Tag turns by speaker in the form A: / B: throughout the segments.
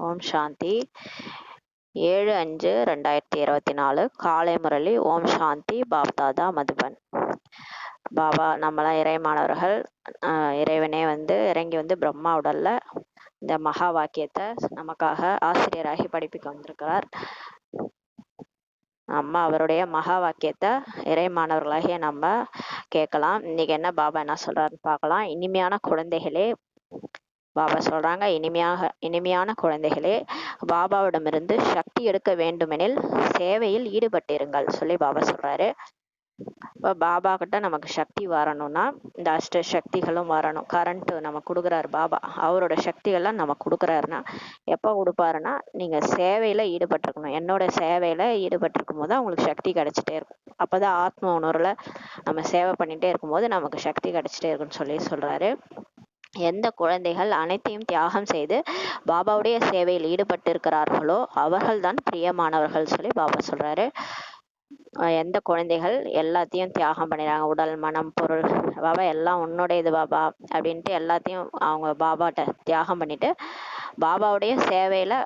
A: ஓம் சாந்தி. 7/5/2024 காலை முரளி. ஓம் சாந்தி. பாப்தாதா மதுபன். பாபா நம்மளாம் இறைமானவர்கள். இறைவனே இறங்கி பிரம்மா உடல்ல இந்த மகா வாக்கியத்தை நமக்காக ஆசிரியராகி படிப்பிக்க வந்திருக்கிறார். நம்ம அவருடைய மகா வாக்கியத்தை இறைமானவர்களாகிய நம்ம கேட்கலாம். இன்னைக்கு என்ன பாபா என்ன சொல்றாருன்னு பார்க்கலாம். இனிமையான குழந்தைகளே, பாபா சொல்றாங்க, இனிமையான குழந்தைகளே, பாபாவிடமிருந்து சக்தி எடுக்க வேண்டுமெனில் சேவையில் ஈடுபட்டிருங்கள் சொல்லி பாபா சொல்றாரு. இப்போ பாபா கிட்ட நமக்கு சக்தி வரணும்னா இந்த அஷ்ட சக்திகளும் வரணும். கரண்ட் நம்ம கொடுக்குறாரு பாபா. அவரோட சக்திகள்லாம் நம்ம கொடுக்குறாருன்னா எப்போ கொடுப்பாருன்னா நீங்க சேவையில ஈடுபட்டிருக்கணும். என்னோட சேவையில ஈடுபட்டிருக்கும் போது அவங்களுக்கு சக்தி கிடைச்சிட்டே இருக்கும். அப்பதான் ஆத்ம உணர்வுல நம்ம சேவை பண்ணிட்டே இருக்கும்போது நமக்கு சக்தி கிடைச்சிட்டே இருக்குன்னு சொல்லி சொல்றாரு. எந்த குழந்தைகள் அனைத்தையும் தியாகம் செய்து பாபாவுடைய சேவையில் ஈடுபட்டு இருக்கிறார்களோ அவர்கள்தான் பிரியமானவர்கள் சொல்லி பாபா சொல்றாரு. எந்த குழந்தைகள் எல்லாத்தையும் தியாகம் பண்ணிடுறாங்க, உடல் மனம் பொருள், பாபா எல்லாம் உன்னுடையது பாபா அப்படின்ட்டு எல்லாத்தையும் அவங்க பாபாட்ட தியாகம் பண்ணிட்டு பாபாவுடைய சேவையில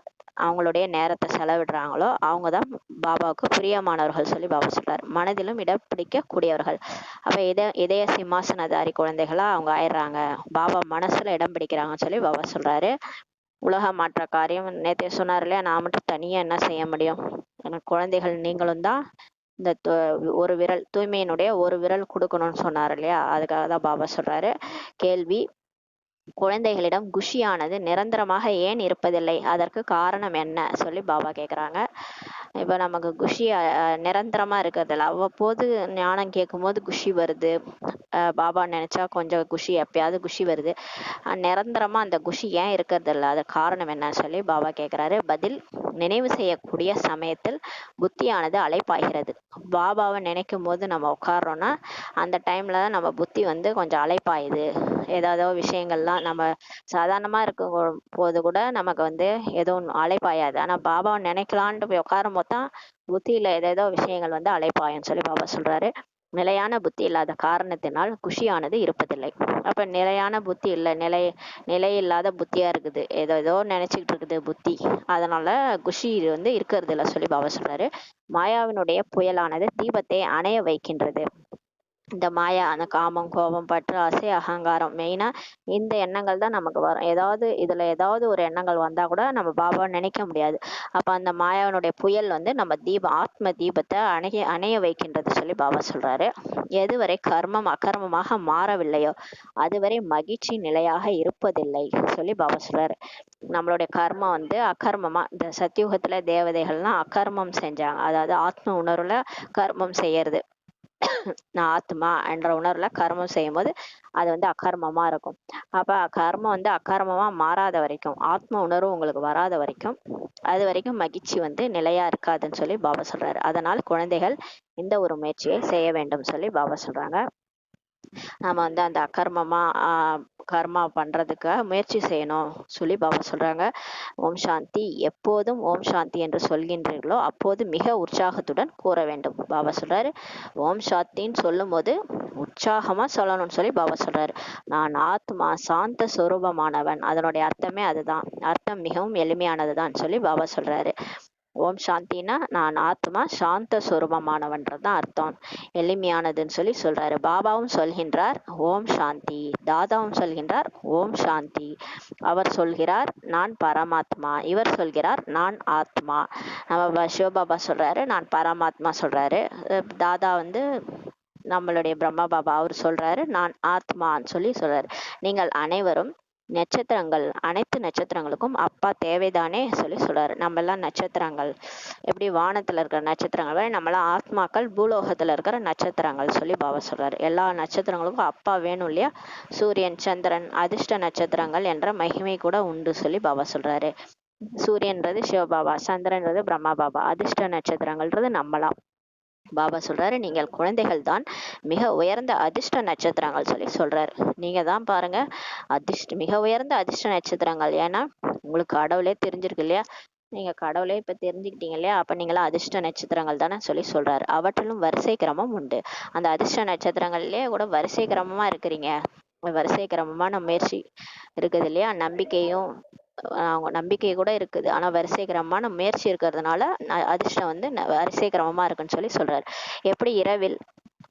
A: அவங்களுடைய நேரத்தை செலவிடுறாங்களோ அவங்க தான் பாபாவுக்கு பிரியமானவர்கள் சொல்லி பாபா சொல்றாரு. மனதிலும் இடம் பிடிக்க கூடியவர்கள். அப்ப இதய சிம்மாசனதாரி குழந்தைகளா அவங்க ஆயிடுறாங்க, பாபா மனசுல இடம் பிடிக்கிறாங்கன்னு சொல்லி பாபா சொல்றாரு. உலக மாற்ற காரியம் நேற்று சொன்னார் இல்லையா, நான் மட்டும் தனியா என்ன செய்ய முடியும், எனக்கு குழந்தைகள் நீங்களும் தான் இந்த ஒரு விரல் தூய்மையினுடைய ஒரு விரல் கொடுக்கணும்னு சொன்னார் இல்லையா, அதுக்காக தான் பாபா சொல்றாரு. கேள்வி: குழந்தைகளிடம் குஷியானது நிரந்தரமாக ஏன் இருப்பதில்லை, அதற்கு காரணம் என்ன சொல்லி பாபா கேட்குறாங்க. இப்போ நமக்கு குஷி நிரந்தரமா இருக்கிறதில்ல, அவ்வப்போது ஞானம் கேட்கும் போது குஷி வருது, பாபா நினைச்சா கொஞ்சம் குஷி, எப்பயாவது குஷி வருது, நிரந்தரமா அந்த குஷி ஏன் இருக்கிறதில்ல, அது காரணம் என்ன சொல்லி பாபா கேட்குறாரு. பதில்: நினைவு செய்யக்கூடிய சமயத்தில் புத்தியானது அலைப்பாய்கிறது. பாபாவை நினைக்கும் போது நம்ம உட்கார்றோம்னா அந்த டைம்ல நம்ம புத்தி கொஞ்சம் அலைப்பாயுது. ஏதாவது விஷயங்கள்லாம் நம்ம சாதாரணமா இருக்கும் போது கூட நமக்கு எதுவும் அலைப்பாயாது. ஆனா பாபாவை நினைக்கலான்ட்டு போய் உட்காரும் போது தான் புத்தியில ஏதேதோ விஷயங்கள் அலைப்பாயும் சொல்லி பாபா சொல்றாரு. நிலையான புத்தி இல்லாத காரணத்தினால் குஷியானது இருப்பதில்லை. அப்ப நிலையான புத்தி இல்லை, நிலை இல்லாத புத்தியா இருக்குது, ஏதோ நினைச்சுக்கிட்டு இருக்குது புத்தி, அதனால குஷி இருக்கிறது இல்லை சொல்லி பாபா சொல்றாரு. மாயாவினுடைய புயலானது தீபத்தை அணைய வைக்கின்றது. இந்த மாயா, அந்த காமம், கோபம், பற்று, ஆசை, அகங்காரம், மெயினா இந்த எண்ணங்கள் தான் நமக்கு வரும். ஏதாவது ஒரு எண்ணங்கள் வந்தா கூட நம்ம பாபாவை நினைக்க முடியாது. அப்ப அந்த மாயாவினுடைய புயல் நம்ம ஆத்ம தீபத்தை அணைய வைக்கின்றது சொல்லி பாபா சொல்றாரு. எதுவரை கர்மம் அகர்மமாக மாறவில்லையோ அதுவரை மகிழ்ச்சி நிலையாக இருப்பதில்லை சொல்லி பாபா சொல்றாரு. நம்மளுடைய கர்மம் அகர்மமா, இந்த சத்தியுகத்துல தேவதைகள்லாம் அகர்மம் செஞ்சாங்க, அதாவது ஆத்ம உணர்வுல கர்மம் செய்யறது. நான் ஆத்மா என்ற உணர்வுல கர்மம் செய்யும் போது அது அகர்மமா இருக்கும். அப்ப கர்மம் அகர்மமா மாறாத வரைக்கும், ஆத்ம உணர்வு உங்களுக்கு வராத வரைக்கும், அது வரைக்கும் மகிழ்ச்சி நிலையா இருக்காதுன்னு சொல்லி பாபா சொல்றாரு. அதனால் குழந்தைகள் இந்த ஒரு முயற்சியை செய்ய வேண்டும் சொல்லி பாபா சொல்றாங்க. நம்ம அந்த அகர்மமா கர்மா பண்றதுக்காக முயற்சி செய்யணும் சொல்லி பாபா சொல்றாங்க. ஓம் சாந்தி. எப்போதும் ஓம் சாந்தி என்று சொல்கின்றீர்களோ அப்போது மிக உற்சாகத்துடன் கூற வேண்டும் பாபா சொல்றாரு. ஓம் சாந்தின்னு சொல்லும் போது உற்சாகமா சொல்லணும்னு சொல்லி பாபா சொல்றாரு. நான் ஆத்மா சாந்த சொரூபமானவன், அதனுடைய அர்த்தமே அதுதான். அர்த்தம் மிகவும் எளிமையானதுதான் சொல்லி பாபா சொல்றாரு. ஓம் சாந்தினா நான் ஆத்மா சாந்த சொரூபமானவன்றதான் அர்த்தம், எளிமையானதுன்னு சொல்லி சொல்றாரு. பாபாவும் சொல்கின்றார் ஓம் சாந்தி, தாதாவும் சொல்கின்றார் ஓம் சாந்தி. அவர் சொல்கிறார் நான் பரமாத்மா, இவர் சொல்கிறார் நான் ஆத்மா. நம்ம சிவபாபா சொல்றாரு நான் பரமாத்மா சொல்றாரு. தாதா நம்மளுடைய பிரம்மா பாபா அவர் சொல்றாரு நான் ஆத்மான்னு சொல்லி சொல்றாரு. நீங்கள் அனைவரும் நட்சத்திரங்கள், அனைத்து நட்சத்திரங்களுக்கும் அப்பா தேவைதானே சொல்லி சொல்றாரு. நம்ம எல்லாம் நட்சத்திரங்கள், எப்படி வானத்துல இருக்கிற நட்சத்திரங்கள் நம்மளாம் ஆத்மாக்கள் பூலோகத்துல இருக்கிற நட்சத்திரங்கள் சொல்லி பாபா சொல்றாரு. எல்லா நட்சத்திரங்களுக்கும் அப்பா வேணும் இல்லையா. சூரியன், சந்திரன் அதிர்ஷ்ட நட்சத்திரங்கள் என்ற மகிமை கூட உண்டு சொல்லி பாபா சொல்றாரு. சூரியன்றது சிவபாபா, சந்திரன்றது பிரம்மா பாபா, அதிர்ஷ்ட நட்சத்திரங்கள்ன்றது நம்மளாம். பாபா சொல்றாரு நீங்கள் குழந்தைகள் தான் மிக உயர்ந்த அதிர்ஷ்ட நட்சத்திரங்கள் சொல்லி சொல்றாரு. நீங்க தான் பாருங்க மிக உயர்ந்த அதிர்ஷ்ட நட்சத்திரங்கள். ஏன்னா உங்களுக்கு கடவுளே தெரிஞ்சிருக்கு இல்லையா, நீங்க கடவுளே இப்ப தெரிஞ்சுக்கிட்டீங்க இல்லையா, அப்ப நீங்களாம் அதிர்ஷ்ட நட்சத்திரங்கள் தானே சொல்லி சொல்றாரு. அவற்றிலும் வரிசை கிரமம் உண்டு. அந்த அதிர்ஷ்ட நட்சத்திரங்கள்லயே கூட வரிசை கிரமமா இருக்கிறீங்க, வரிசை கிரமமான முயற்சி இருக்குது இல்லையா. நம்பிக்கையும் அவங்க நம்பிக்கை கூட இருக்குது. ஆனா வரிசை கிரமமான முயற்சி இருக்கிறதுனால அதிர்ஷ்டம் வந்து வரிசை கிரமமா இருக்குன்னு சொல்லி சொல்றாரு. எப்படி இரவில்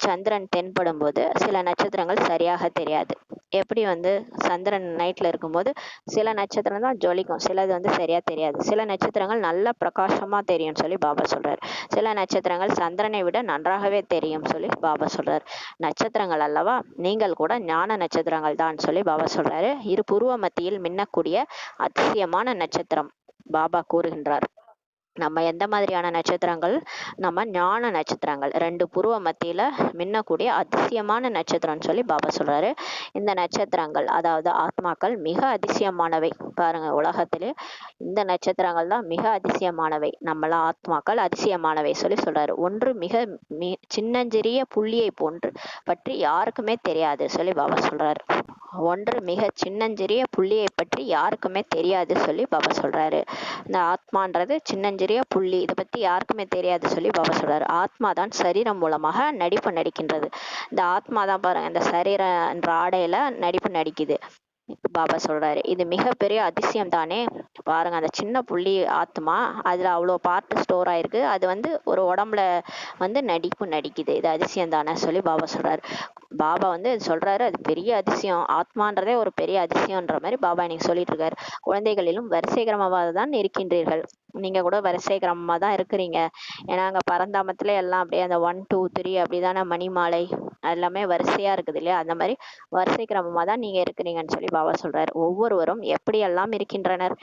A: சந்திரன் தென்படும் போது சில நட்சத்திரங்கள் சரியாக தெரியாது. எப்படி வந்து சந்திரன் நைட்ல இருக்கும்போது சில நட்சத்திரம் தான் ஜொலிக்கும், சிலது வந்து சரியா தெரியாது. சில நட்சத்திரங்கள் நல்ல பிரகாசமா தெரியும்னு சொல்லி பாபா சொல்றாரு. சில நட்சத்திரங்கள் சந்திரனை விட நன்றாகவே தெரியும் சொல்லி பாபா சொல்றாரு. நட்சத்திரங்கள் அல்லவா, நீங்கள் கூட ஞான நட்சத்திரங்கள் தான் சொல்லி பாபா சொல்றாரு. இரு புருவ மத்தியில் மின்னக்கூடிய அதிசயமான நட்சத்திரம் பாபா கூறுகின்றார். நம்ம எந்த மாதிரியான நட்சத்திரங்கள்? நம்ம ஞான நட்சத்திரங்கள், 2 புருவ மத்தியில மின்னக்கூடிய அதிசயமான நட்சத்திரம்னு சொல்லி பாபா சொல்றாரு. இந்த நட்சத்திரங்கள் அதாவது ஆத்மாக்கள் மிக அதிசயமானவை. பாருங்க, உலகத்திலே இந்த நட்சத்திரங்கள் தான் மிக அதிசயமானவை. நம்மள ஆத்மாக்கள் அதிசயமானவை சொல்லி சொல்றாரு. ஒன்று மிக சின்னஞ்சிறிய புள்ளியை போன்று பற்றி யாருக்குமே தெரியாது சொல்லி பாபா சொல்றாரு. ஒன்று மிக சின்னஞ்சிறிய புள்ளியை பற்றி யாருக்குமே தெரியாது சொல்லி பாபா சொல்றாரு. இந்த ஆத்மான்றது சின்னஞ்சிறிய புள்ளி, இதை பத்தி யாருக்குமே தெரியாது சொல்லி பாபா சொல்றாரு. ஆத்மா தான் சரீரம் மூலமாக நடிப்பு நடிக்கின்றது. இந்த ஆத்மா தான் பாருங்க, இந்த சரீரம் என்ற ஆடையில நடிப்பு நடிக்குது. பாபா சொல்றாரு, இது மிகப்பெரிய அதிசயம் தானே. பாருங்க, அந்த சின்ன புள்ளி ஆத்மா, அதுல அவ்வளோ பார்ட் ஸ்டோர் ஆயிருக்கு. அது வந்து ஒரு உடம்புல வந்து நடிப்பு நடிக்குது. இது அதிசயம் தானே சொல்லி பாபா சொல்றாரு. பாபா வந்து சொல்றாரு, அது பெரிய அதிசயம், ஆத்மான்றதே ஒரு பெரிய அதிசயம்ன்ற மாதிரி பாபா இன்னைக்கு சொல்லிட்டு இருக்காரு. குழந்தைகளிலும் வரிசை கிரமமாக தான் இருக்கின்றீர்கள். நீங்க கூட வரிசை கிரமமா தான் இருக்கிறீங்க. ஏன்னா அங்க பரந்தாமத்துல எல்லாம் அப்படியே அந்த 1 2 3 அப்படிதானே, மணிமாலை எல்லாமே வரிசையா இருக்குது இல்லையா, அந்த மாதிரி வரிசை கிரமமா தான் நீங்க இருக்கிறீங்கன்னு சொல்லி பாபா சொல்றாரு. ஒவ்வொருவரும் எப்படியெல்லாம் இருக்கின்றனர்,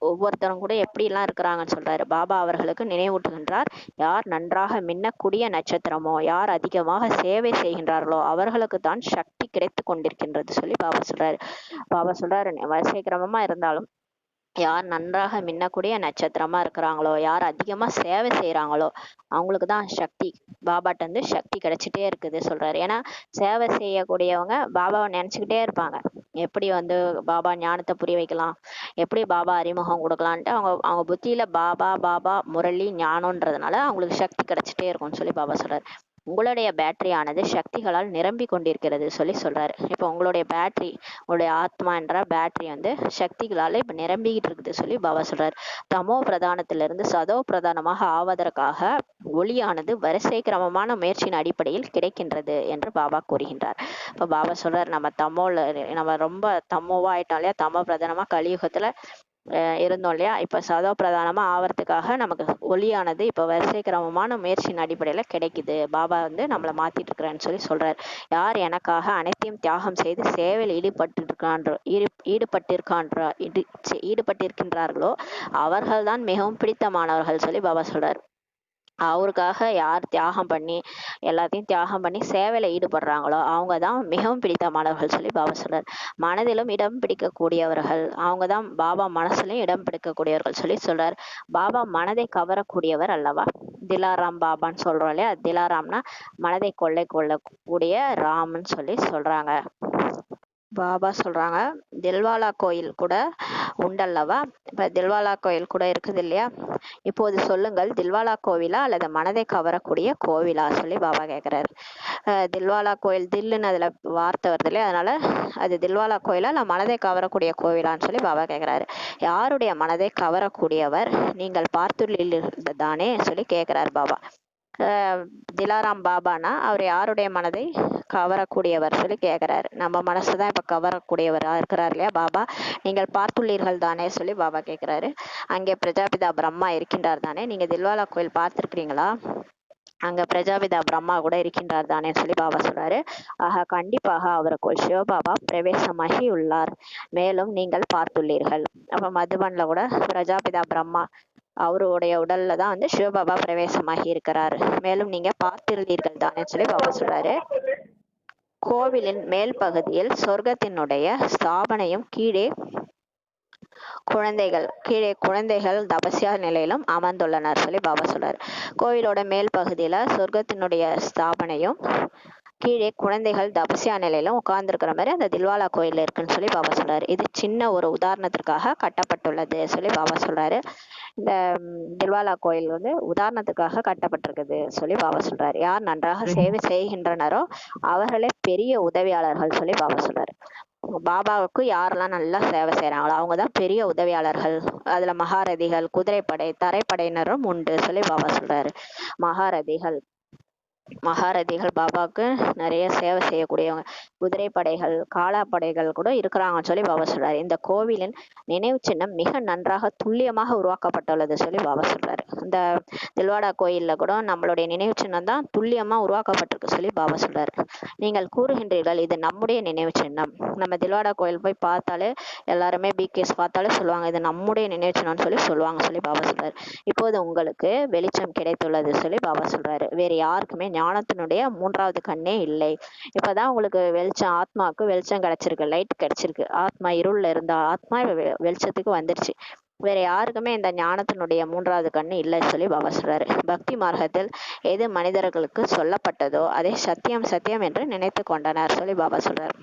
A: ஒவ்வொருத்தரும் கூட எப்படி எல்லாம் இருக்கிறாங்கன்னு சொல்றாரு. பாபா அவர்களுக்கு நினைவூட்டுகின்றார். யார் நன்றாக மின்னக்கூடிய நட்சத்திரமோ, யார் அதிகமாக சேவை செய்கின்றார்களோ அவர்களுக்கு தான் சக்தி கிடைத்து கொண்டிருக்கின்றது சொல்லி பாபா சொல்றாரு. பாபா சொல்றாரு, வரிசை கிரமமா இருந்தாலும் யார் நன்றாக மின்னக்கூடிய நட்சத்திரமா இருக்கிறாங்களோ, யார் அதிகமா சேவை செய்யறாங்களோ அவங்களுக்கு தான் சக்தி, பாபாட்ட இருந்து சக்தி கிடைச்சிட்டே இருக்குது சொல்றாரு. ஏன்னா சேவை செய்யக்கூடியவங்க பாபாவை நினைச்சுக்கிட்டே இருப்பாங்க. எப்படி வந்து பாபா ஞானத்தை புரிய வைக்கலாம், எப்படி பாபா அறிமுகம் கொடுக்கலான்ட்டு அவங்க அவங்க புத்தியில பாபா பாபா முரளி ஞானம்ன்றதுனால அவங்களுக்கு சக்தி கிடைச்சிட்டே இருக்கும்னு சொல்லி பாபா சொல்றாரு. உங்களுடைய பேட்டரியானது சக்திகளால் நிரம்பி கொண்டிருக்கிறது சொல்லி சொல்றாரு. இப்போ உங்களுடைய பேட்டரி, உங்களுடைய ஆத்மா என்ற பேட்டரி வந்து சக்திகளால இப்ப நிரம்பிக்கிட்டு இருக்குது சொல்லி பாபா சொல்றாரு. தமோ பிரதானத்திலிருந்து சதோ பிரதானமாக ஆவதற்காக ஒளியானது வரிசை கிரமமான முயற்சியின் அடிப்படையில் கிடைக்கின்றது என்று பாபா கூறுகின்றார். இப்ப பாபா சொல்றாரு, நம்ம ரொம்ப தமோவா ஆயிட்டோம் இல்லையா, தமோ பிரதானமா கலியுகத்துல இருந்தோம் இல்லையா, இப்ப சதோ பிரதானமா ஆவறதுக்காக நமக்கு ஒளியானது இப்ப வரிசை கிரமமான முயற்சியின் அடிப்படையில கிடைக்குது. பாபா வந்து நம்மளை மாத்திட்டு இருக்கிறேன்னு சொல்லி சொல்றாரு. யார் எனக்காக அனைத்தையும் தியாகம் செய்து சேவையில் ஈடுபட்டிருக்கின்றார்களோ அவர்கள் தான் மிகவும் பிடித்தமானவர்கள் சொல்லி பாபா சொல்றாரு. அவருக்காக யார் தியாகம் பண்ணி எல்லாத்தையும் தியாகம் பண்ணி சேவையில ஈடுபடுறாங்களோ அவங்க தான் மிகவும் பிடித்தமானவர்கள் சொல்லி பாபா சொல்றார். மனதிலும் இடம் பிடிக்கக்கூடியவர்கள் அவங்க தான் பாபா மனசுலயும் இடம் பிடிக்கக்கூடியவர்கள் சொல்லி சொல்றார். பாபா மனதை கவரக்கூடியவர் அல்லவா. திலாராம் பாபான்னு சொல்றோம் இல்லையா, திலாராம்னா மனதை கொள்ளக்கூடிய ராம்னு சொல்லி சொல்றாங்க. பாபா சொல்றாங்க, தில்வாலா கோயில் கூட உண்டல்லவா. இப்ப தில்வாலா கோயில் கூட இருக்குது இல்லையா, இப்போது சொல்லுங்கள், தில்வாலா கோவிலா அல்லது மனதை கவரக்கூடிய கோவிலா சொல்லி பாபா கேட்கிறாரு. தில்வாலா கோயில், தில்லுன்னு அதுல வார்த்தை வருது இல்லையா, அதனால அது தில்வாலா கோயிலா இல்ல மனதை கவரக்கூடிய கோவிலான்னு சொல்லி பாபா கேட்கிறாரு. யாருடைய மனதை கவரக்கூடியவர் நீங்கள் பார்த்துள்ளீர்கள் தானே சொல்லி கேட்கிறாரு பாபா. திலாராம் பாபானா அவர் யாருடைய மனதை கவரக்கூடியவர் சொல்லி கேட்கிறாரு. நம்ம மனசுதான் இப்ப கவரக்கூடியவரா இருக்கிறார் இல்லையா பாபா. நீங்கள் பார்த்துள்ளீர்கள் தானே சொல்லி பாபா கேட்கிறாரு. அங்கே பிரஜாபிதா பிரம்மா இருக்கின்றார் தானே, நீங்க தில்வாலா கோயில் பார்த்திருக்கிறீங்களா, அங்க பிரஜாபிதா பிரம்மா கூட இருக்கின்றார் தானே சொல்லி பாபா சொல்றாரு. ஆக கண்டிப்பாக அவருக்குள் சிவபாபா பிரவேசமாகி உள்ளார், மேலும் நீங்கள் பார்த்துள்ளீர்கள். அப்ப மதுபன்ல கூட பிரஜாபிதா பிரம்மா அவருடைய உடல்ல தான் வந்து சிவபாபா பிரவேசமாகி இருக்கிறார், மேலும் நீங்க பார்த்திருந்தீர்கள் தானே சொல்லி பாபா சொல்றாரு. கோவிலின் மேல் பகுதியில் சொர்க்கத்தினுடைய ஸ்தாபனையும் கீழே குழந்தைகள் தபஸ்யா நிலையிலும் அமர்ந்துள்ளனர் சொல்லி பாபா சொல்றாரு. கோவிலோட மேல் பகுதியில சொர்க்கத்தினுடைய ஸ்தாபனையும் கீழே குழந்தைகள் தபஸ்யா நிலையிலும் உட்கார்ந்துருக்கிற மாதிரி அந்த தில்வாலா கோயில் இருக்குன்னு சொல்லி பாபா சொல்றாரு. இது சின்ன ஒரு உதாரணத்திற்காக கட்டப்பட்டுள்ளது சொல்லி பாபா சொல்றாரு. இந்த தில்வாலா கோயில் வந்து உதாரணத்துக்காக கட்டப்பட்டிருக்குது சொல்லி பாபா சொல்றாரு. யார் நன்றாக சேவை செய்கின்றனரோ அவர்களே பெரிய உதவியாளர்கள் சொல்லி பாபா சொல்றாரு. பாபாவுக்கு யாரெல்லாம் நல்லா சேவை செய்றாங்களோ அவங்க தான் பெரிய உதவியாளர்கள். அதுல மகாரதிகள், குதிரைப்படை, தரைப்படையினரும் உண்டு சொல்லி பாபா சொல்றாரு. மகாரதிகள் மகாரதிகள் பாபாவுக்கு நிறைய சேவை செய்யக்கூடியவங்க. குதிரைப்படைகள், காலாப்படைகள் கூட இருக்கிறாங்கன்னு சொல்லி பாபா சொல்றாரு. இந்த கோவிலின் நினைவு சின்னம் மிக நன்றாக துல்லியமாக உருவாக்கப்பட்டுள்ளது சொல்லி பாபா சொல்றாரு. இந்த தில்வாடா கோயில்ல கூட நம்மளுடைய நினைவு சின்னம் தான் துல்லியமா உருவாக்கப்பட்டிருக்கு சொல்லி பாபா சொல்றாரு. நீங்கள் கூறுகின்றீர்கள் இது நம்முடைய நினைவு சின்னம். நம்ம தில்வாடா கோயில் போய் பார்த்தாலே எல்லாருமே பிகேஸ் பார்த்தாலே சொல்லுவாங்க இது நம்முடைய நினைவு சின்னம்னு சொல்லி சொல்லுவாங்க சொல்லி பாபா சொல்றாரு. இப்போது உங்களுக்கு வெளிச்சம் கிடைத்துள்ளது சொல்லி பாபா சொல்றாரு. வேற யாருக்குமே ஞானத்தினுடைய மூன்றாவது கண்ணே இல்லை. இப்பதான் உங்களுக்கு வெளிச்சம், ஆத்மாவுக்கு வெளிச்சம் கிடைச்சிருக்கு, லைட் கிடைச்சிருக்கு. ஆத்மா இருள்ல இருந்த ஆத்மா வெளிச்சத்துக்கு வந்துருச்சு. வேற யாருக்குமே இந்த ஞானத்தினுடைய மூன்றாவது கண்ணு இல்லைன்னு சொல்லி பாபா சொல்றாரு. பக்தி மார்க்கத்தில் எது மனிதர்களுக்கு சொல்லப்பட்டதோ அதை சத்தியம் சத்தியம் என்று நினைத்து கொண்டனர் சொல்லி பாபா சொல்றாரு.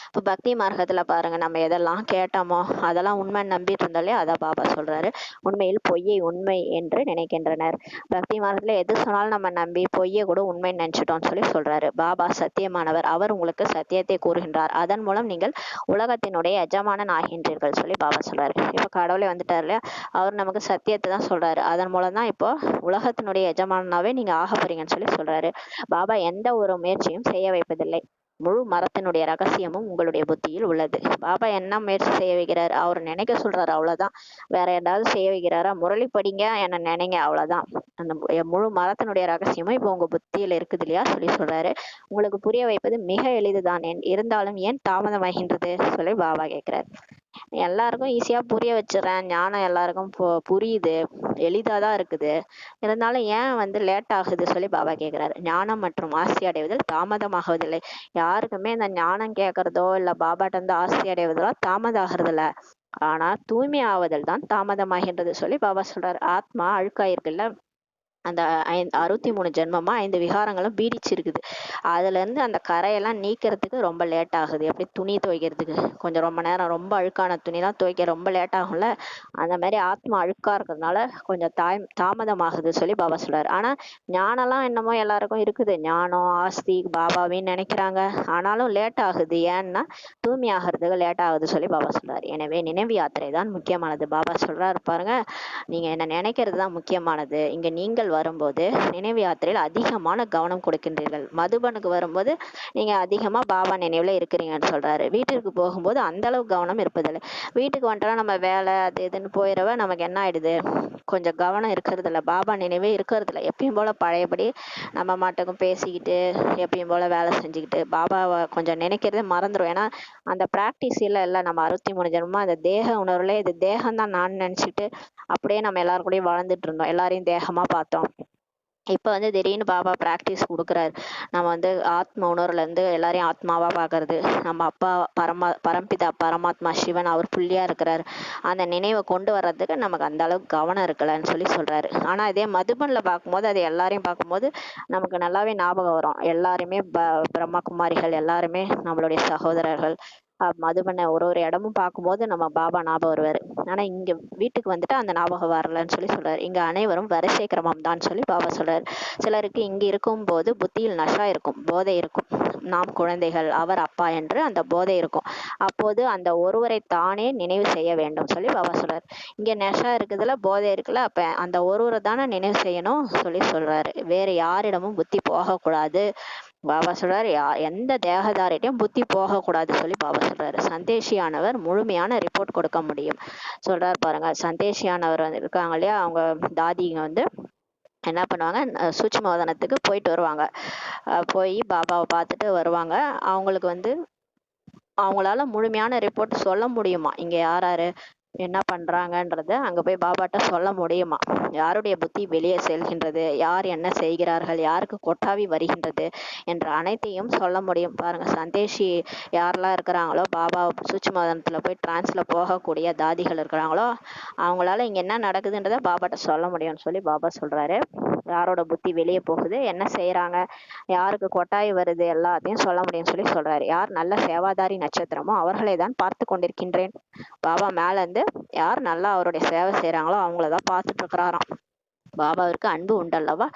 A: இப்போ பக்தி மார்க்கத்துல பாருங்க, நம்ம எதெல்லாம் கேட்டோமோ அதெல்லாம் உண்மை நம்பிட்டு இருந்தாலே அதான் பாபா சொல்றாரு. உண்மையில் பொய்யை உண்மை என்று நினைக்கின்றனர். பக்தி மார்க்கத்துல எது சொன்னாலும் நம்ம நம்பி பொய்யை கூட உண்மை நினைச்சிட்டோம்னு சொல்லி சொல்றாரு. பாபா சத்தியமானவர், அவர் உங்களுக்கு சத்தியத்தை கூறுகின்றார். அதன் மூலம் நீங்கள் உலகத்தினுடைய எஜமானன் ஆகின்றீர்கள் சொல்லி பாபா சொல்றாரு. இப்போ கடவுளே வந்துட்டார் இல்லையா, அவர் நமக்கு சத்தியத்தை தான் சொல்றாரு. அதன் மூலம் தான் இப்போ உலகத்தினுடைய எஜமானாவே நீங்க ஆக போறீங்கன்னு சொல்லி சொல்றாரு. பாபா எந்த ஒரு முயற்சியும் செய்ய வைப்பதில்லை. முழு மரத்தினுடைய ரகசியமும் உங்களுடைய புத்தியில் உள்ளது. பாபா என்ன முயற்சி செய்ய வைக்கிறாரு, அவர் நினைக்க சொல்றாரு, அவ்வளவுதான். வேற ஏதாவது செய்ய வைக்கிறாரா, முரளி படிங்க, என்ன நினைங்க, அவ்வளவுதான். அந்த முழு மரத்தினுடைய ரகசியமும் இப்போ உங்க புத்தியில இருக்குது இல்லையா சொல்லி சொல்றாரு. உங்களுக்கு புரிய வைப்பது மிக எளிதுதான், இருந்தாலும் ஏன் தாமதமாகின்றது சொல்லி பாபா கேட்கிறாரு. எல்லாருக்கும் ஈஸியா புரிய வச்சிடறேன், ஞானம் எல்லாருக்கும் புரியுது, எளிதாதான் இருக்குது, இருந்தாலும் ஏன் லேட் ஆகுது சொல்லி பாபா கேட்கிறாரு. ஞானம் மற்றும் ஆசி அடைவதில் தாமதமாகுவதில்லை. யாருக்குமே இந்த ஞானம் கேட்கறதோ இல்ல பாபாட்ட இருந்து ஆசி அடைவதோ தாமதம் ஆகுறது இல்ல, ஆனா தூய்மை ஆவதில் தான் தாமதமாகின்றது சொல்லி பாபா சொல்றாரு. ஆத்மா அழுக்காயிருக்குல்ல, அந்த 63 ஜென்மமா 5 விகாரங்களும் பீடிச்சிருக்குது. அதுல இருந்து அந்த கரையெல்லாம் நீக்கிறதுக்கு ரொம்ப லேட் ஆகுது. எப்படி துணி துவைக்கிறதுக்கு கொஞ்சம் ரொம்ப நேரம், ரொம்ப அழுக்கான துணிலாம் துவைக்க ரொம்ப லேட் ஆகும்ல, அந்த மாதிரி ஆத்மா அழுக்கா இருக்கிறதுனால கொஞ்சம் தாமதமாகுது சொல்லி பாபா சொல்றாரு. ஆனா ஞானம்லாம் என்னமோ எல்லாருக்கும் இருக்குது, ஞானம் ஆஸ்தி பாபாவின்னு நினைக்கிறாங்க, ஆனாலும் லேட் ஆகுது. ஏன்னா தூய்மை ஆகிறதுக்கு லேட் ஆகுது சொல்லி பாபா சொல்றாரு. எனவே நினைவு யாத்திரை தான் முக்கியமானது. பாபா சொல்றாரு பாருங்க, நீங்க என்ன நினைக்கிறது தான் முக்கியமானது. இங்க நீங்கள் வரும்போது நினைவு யாத்திரையில் அதிகமான கவனம் கொடுக்கின்றீர்கள். மதுபனுக்கு வரும்போது நீங்க அதிகமா பாபா நினைவுல இருக்கிறீங்கன்னு சொல்றாரு. வீட்டிற்கு போகும்போது அந்த அளவு கவனம் இருப்பதில்லை. வீட்டுக்கு வந்துட்டா நம்ம வேலை அது இதுன்னு போயிடவ நமக்கு என்ன ஆயிடுது, கொஞ்சம் கவனம் இருக்கிறது இல்லை, பாபா நினைவே இருக்கிறது இல்லை. எப்பயும் போல பழையபடி நம்ம மாட்டுக்கும் பேசிக்கிட்டு எப்பயும் போல வேலை செஞ்சுக்கிட்டு பாபாவை கொஞ்சம் நினைக்கிறதே மறந்துடும். ஏன்னா அந்த பிராக்டிஸ் இல்லை, நம்ம 63 ஜென்மமா அந்த தேக உணர்வுல இது தேகம் தான் நான் நினைச்சிட்டு அப்படியே நம்ம எல்லாரும் கூடயும் வாழ்ந்துட்டு இருந்தோம், எல்லாரையும் தேகமா பார்த்தோம். இப்ப திடீர்னு பாபா பிராக்டிஸ் கொடுக்குறாரு. நம்ம ஆத்ம உணர்வுல இருந்து எல்லாரையும் ஆத்மாவா பாக்குறது. நம்ம அப்பா பரம்பிதா பரமாத்மா சிவன் அவர் புள்ளியா இருக்கிறாரு. அந்த நினைவை கொண்டு வர்றதுக்கு நமக்கு அந்த அளவுக்கு கவனம் இருக்கலன்னு சொல்லி சொல்றாரு. ஆனா இதே மதுபன்ல பார்க்கும்போது அது எல்லாரையும் பார்க்கும்போது நமக்கு நல்லாவே ஞாபகம் வரும். எல்லாருமே பிரம்மகுமாரிகள், எல்லாருமே நம்மளுடைய சகோதரர்கள். மதுபனை ஒரு ஒரு இடமும் பார்க்கும்போது நம்ம பாபா ஞாபகம் வருவாரு. ஆனா இங்க வீட்டுக்கு வந்துட்டு அந்த ஞாபகம் வரலன்னு சொல்லி சொல்றாரு. இங்க அனைவரும் வரிசை கிரமம் தான் சொல்லி பாபா சொல்றாரு. சிலருக்கு இங்க இருக்கும் போது புத்தியில் நஷா இருக்கும், போதை இருக்கும். நாம் குழந்தைகள், அவர் அப்பா என்று அந்த போதை இருக்கும். அப்போது அந்த ஒருவரை தானே நினைவு செய்ய வேண்டும் சொல்லி பாபா சொல்றாரு. இங்க நஷா இருக்குதுல, போதை இருக்குல்ல, அப்ப அந்த ஒருவரை தானே நினைவு செய்யணும் சொல்லி சொல்றாரு. வேற யாரிடமும் புத்தி போகக்கூடாது. பாபா சொல்றாரு, எந்த தேகதாரிட்டையும் புத்தி போகக்கூடாது சொல்லி பாபா சொல்றாரு. சந்தேஷியானவர் முழுமையான ரிப்போர்ட் கொடுக்க முடியும் சொல்றாரு பாருங்க. சந்தேஷியானவர் இருக்காங்க இல்லையா, அவங்க தாதிங்க என்ன பண்ணுவாங்க, சூட்சுமவதனத்துக்கு போயிட்டு வருவாங்க. போய் பாபாவை பார்த்துட்டு வருவாங்க. அவங்களுக்கு அவங்களால முழுமையான ரிப்போர்ட் சொல்ல முடியுமா, இங்க யாராரு என்ன பண்றாங்கன்றத அங்க போய் பாபாட்ட சொல்ல முடியுமா, யாருடைய புத்தி வெளியே செல்கின்றது, யார் என்ன செய்கிறார்கள், யாருக்கு கொட்டாவி வருகின்றது என்ற அனைத்தையும் சொல்ல முடியும் பாருங்க. சந்தேஷி யாரெல்லாம் இருக்கிறாங்களோ, பாபா சூட்சுமதனத்துல போய் டிரான்ஸ்ல போகக்கூடிய தாதிகள் இருக்கிறாங்களோ, அவங்களால இங்க என்ன நடக்குதுன்றத பாபாட்ட சொல்ல முடியும்னு சொல்லி பாபா சொல்றாரு. யாரோட புத்தி வெளியே போகுது, என்ன செய்யறாங்க, யாருக்கு கொட்டாய் வருது, எல்லாத்தையும் சொல்ல முடியும்னு சொல்லி சொல்றாரு. யார் நல்ல சேவாதாரி நட்சத்திரமோ அவர்களை தான் பார்த்து கொண்டிருக்கின்றேன். பாபா மேல இருந்து யார் நல்லா அவருடைய சேவை செய்யறாங்களோ அவங்களதான் பார்த்துட்டு இருக்கிறாராம். பாபாவிற்கு அன்பு உண்டல்லவா,